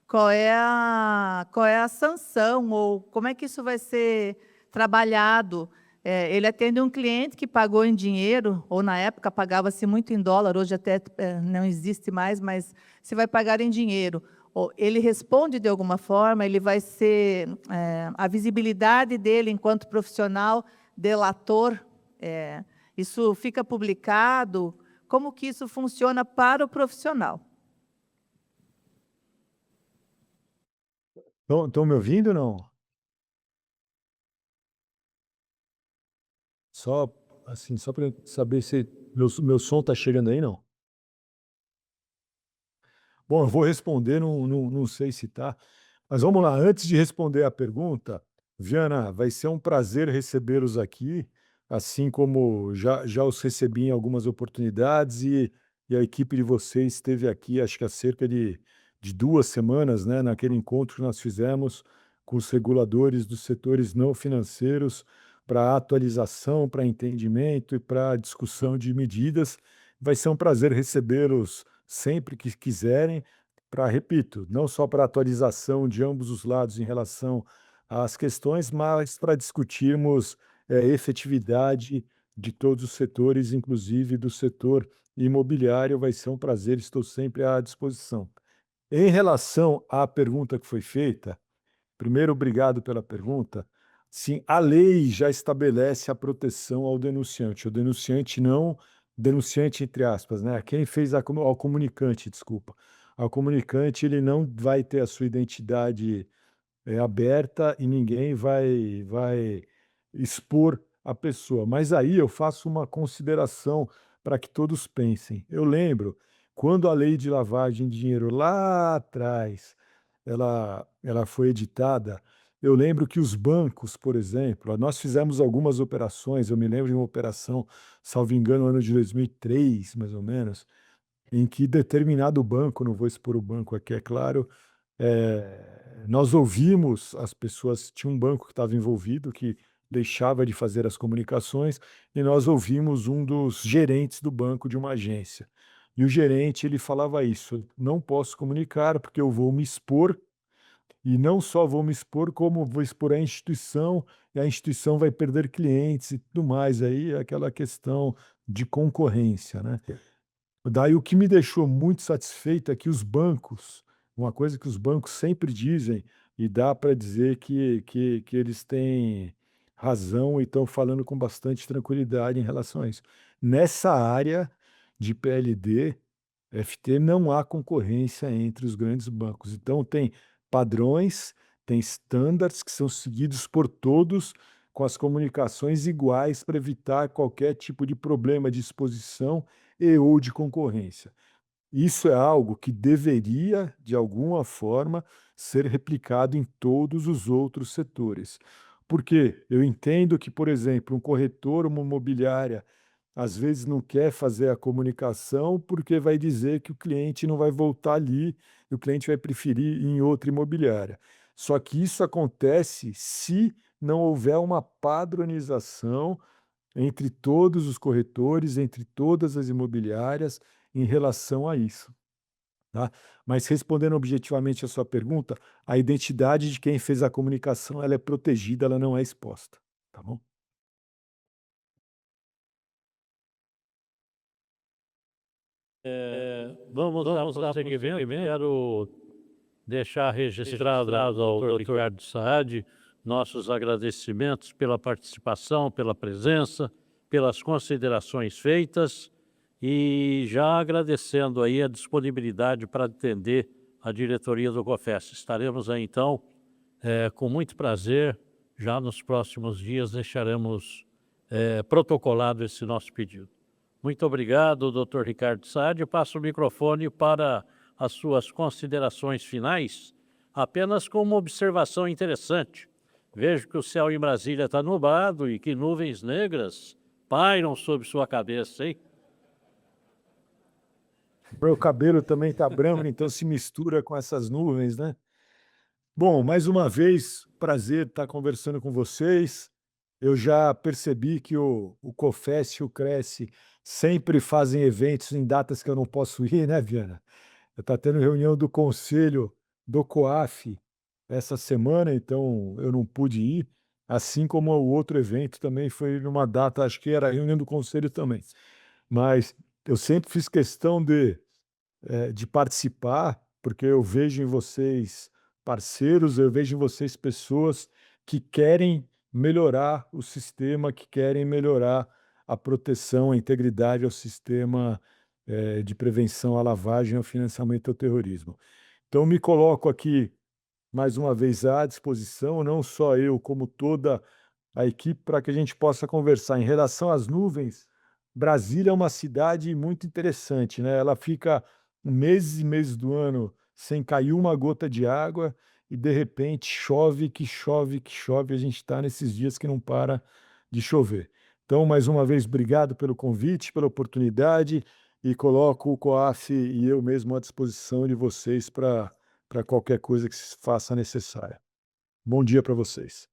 [SPEAKER 11] qual é a sanção ou como é que isso vai ser trabalhado? Ele atende um cliente que pagou em dinheiro, ou na época pagava-se muito em dólar, hoje até não existe mais, mas se vai pagar em dinheiro. Ou ele responde de alguma forma, ele vai ser a visibilidade dele enquanto profissional, delator, isso fica publicado? Como que isso funciona para o profissional?
[SPEAKER 10] Estão me ouvindo ou não? Só para saber se meu som está chegando aí, não? Bom, eu vou responder, não sei se está. Mas vamos lá, antes de responder a pergunta, Viana, vai ser um prazer recebê-los aqui, assim como já os recebi em algumas oportunidades e a equipe de vocês esteve aqui, acho que há cerca de 2 semanas, né, naquele encontro que nós fizemos com os reguladores dos setores não financeiros para atualização, para entendimento e para discussão de medidas. Vai ser um prazer recebê-los sempre que quiserem, para, repito, não só para atualização de ambos os lados em relação às questões, mas para discutirmos efetividade de todos os setores, inclusive do setor imobiliário. Vai ser um prazer, estou sempre à disposição. Em relação à pergunta que foi feita, primeiro, obrigado pela pergunta. Sim, a lei já estabelece a proteção ao denunciante. O denunciante não, denunciante entre aspas, né? Quem fez ao comunicante, desculpa. Ao comunicante, ele não vai ter a sua identidade aberta e ninguém vai expor a pessoa. Mas aí eu faço uma consideração para que todos pensem. Eu lembro, quando a lei de lavagem de dinheiro lá atrás, ela foi editada, eu lembro que os bancos, por exemplo, nós fizemos algumas operações, eu me lembro de uma operação, salvo engano, no ano de 2003, mais ou menos, em que determinado banco, não vou expor o banco aqui, é claro, nós ouvimos as pessoas, tinha um banco que estava envolvido, que deixava de fazer as comunicações, e nós ouvimos um dos gerentes do banco de uma agência. E o gerente, ele falava isso: não posso comunicar porque eu vou me expor, e não só vou me expor, como vou expor a instituição, e a instituição vai perder clientes e tudo mais. Aí é aquela questão de concorrência, né? Daí o que me deixou muito satisfeito é que os bancos, uma coisa que os bancos sempre dizem, e dá para dizer que eles têm razão e estão falando com bastante tranquilidade em relação a isso. Nessa área de PLD, FT, não há concorrência entre os grandes bancos. Então, tem padrões, tem standards que são seguidos por todos, com as comunicações iguais para evitar qualquer tipo de problema de exposição e ou de concorrência. Isso é algo que deveria, de alguma forma, ser replicado em todos os outros setores. Porque eu entendo que, por exemplo, um corretor, uma imobiliária, às vezes não quer fazer a comunicação porque vai dizer que o cliente não vai voltar ali e o cliente vai preferir ir em outra imobiliária. Só que isso acontece se não houver uma padronização entre todos os corretores, entre todas as imobiliárias em relação a isso. Tá? Mas respondendo objetivamente a sua pergunta, a identidade de quem fez a comunicação, ela é protegida, ela não é exposta. Tá bom?
[SPEAKER 1] Vamos dar seguimento. Quero deixar registrado ao Dr. Ricardo Saad nossos agradecimentos pela participação, pela presença, pelas considerações feitas e já agradecendo aí a disponibilidade para atender a diretoria do COFES. Estaremos aí, então, com muito prazer, já nos próximos dias deixaremos protocolado esse nosso pedido. Muito obrigado, doutor Ricardo Saad. Passo o microfone para as suas considerações finais, apenas com uma observação interessante. Vejo que o céu em Brasília está nublado e que nuvens negras pairam sobre sua cabeça, hein?
[SPEAKER 10] Meu cabelo também está branco, então se mistura com essas nuvens, né? Bom, mais uma vez, prazer estar conversando com vocês. Eu já percebi que o COFES e o Cresce sempre fazem eventos em datas que eu não posso ir, né, Viana? Está tendo reunião do Conselho do COAF essa semana, então eu não pude ir, assim como o outro evento também foi numa data, acho que era a reunião do Conselho também. Mas eu sempre fiz questão de participar, porque eu vejo em vocês parceiros, eu vejo em vocês pessoas que querem melhorar o sistema, que querem melhorar a proteção, a integridade ao sistema de prevenção à lavagem e ao financiamento ao terrorismo. Então, me coloco aqui, mais uma vez, à disposição, não só eu, como toda a equipe, para que a gente possa conversar. Em relação às nuvens, Brasília é uma cidade muito interessante, né? Ela fica meses e meses do ano sem cair uma gota de água e, de repente, chove, que chove, que chove. A gente está nesses dias que não para de chover. Então, mais uma vez, obrigado pelo convite, pela oportunidade e coloco o COAF e eu mesmo à disposição de vocês para qualquer coisa que se faça necessária. Bom dia para vocês.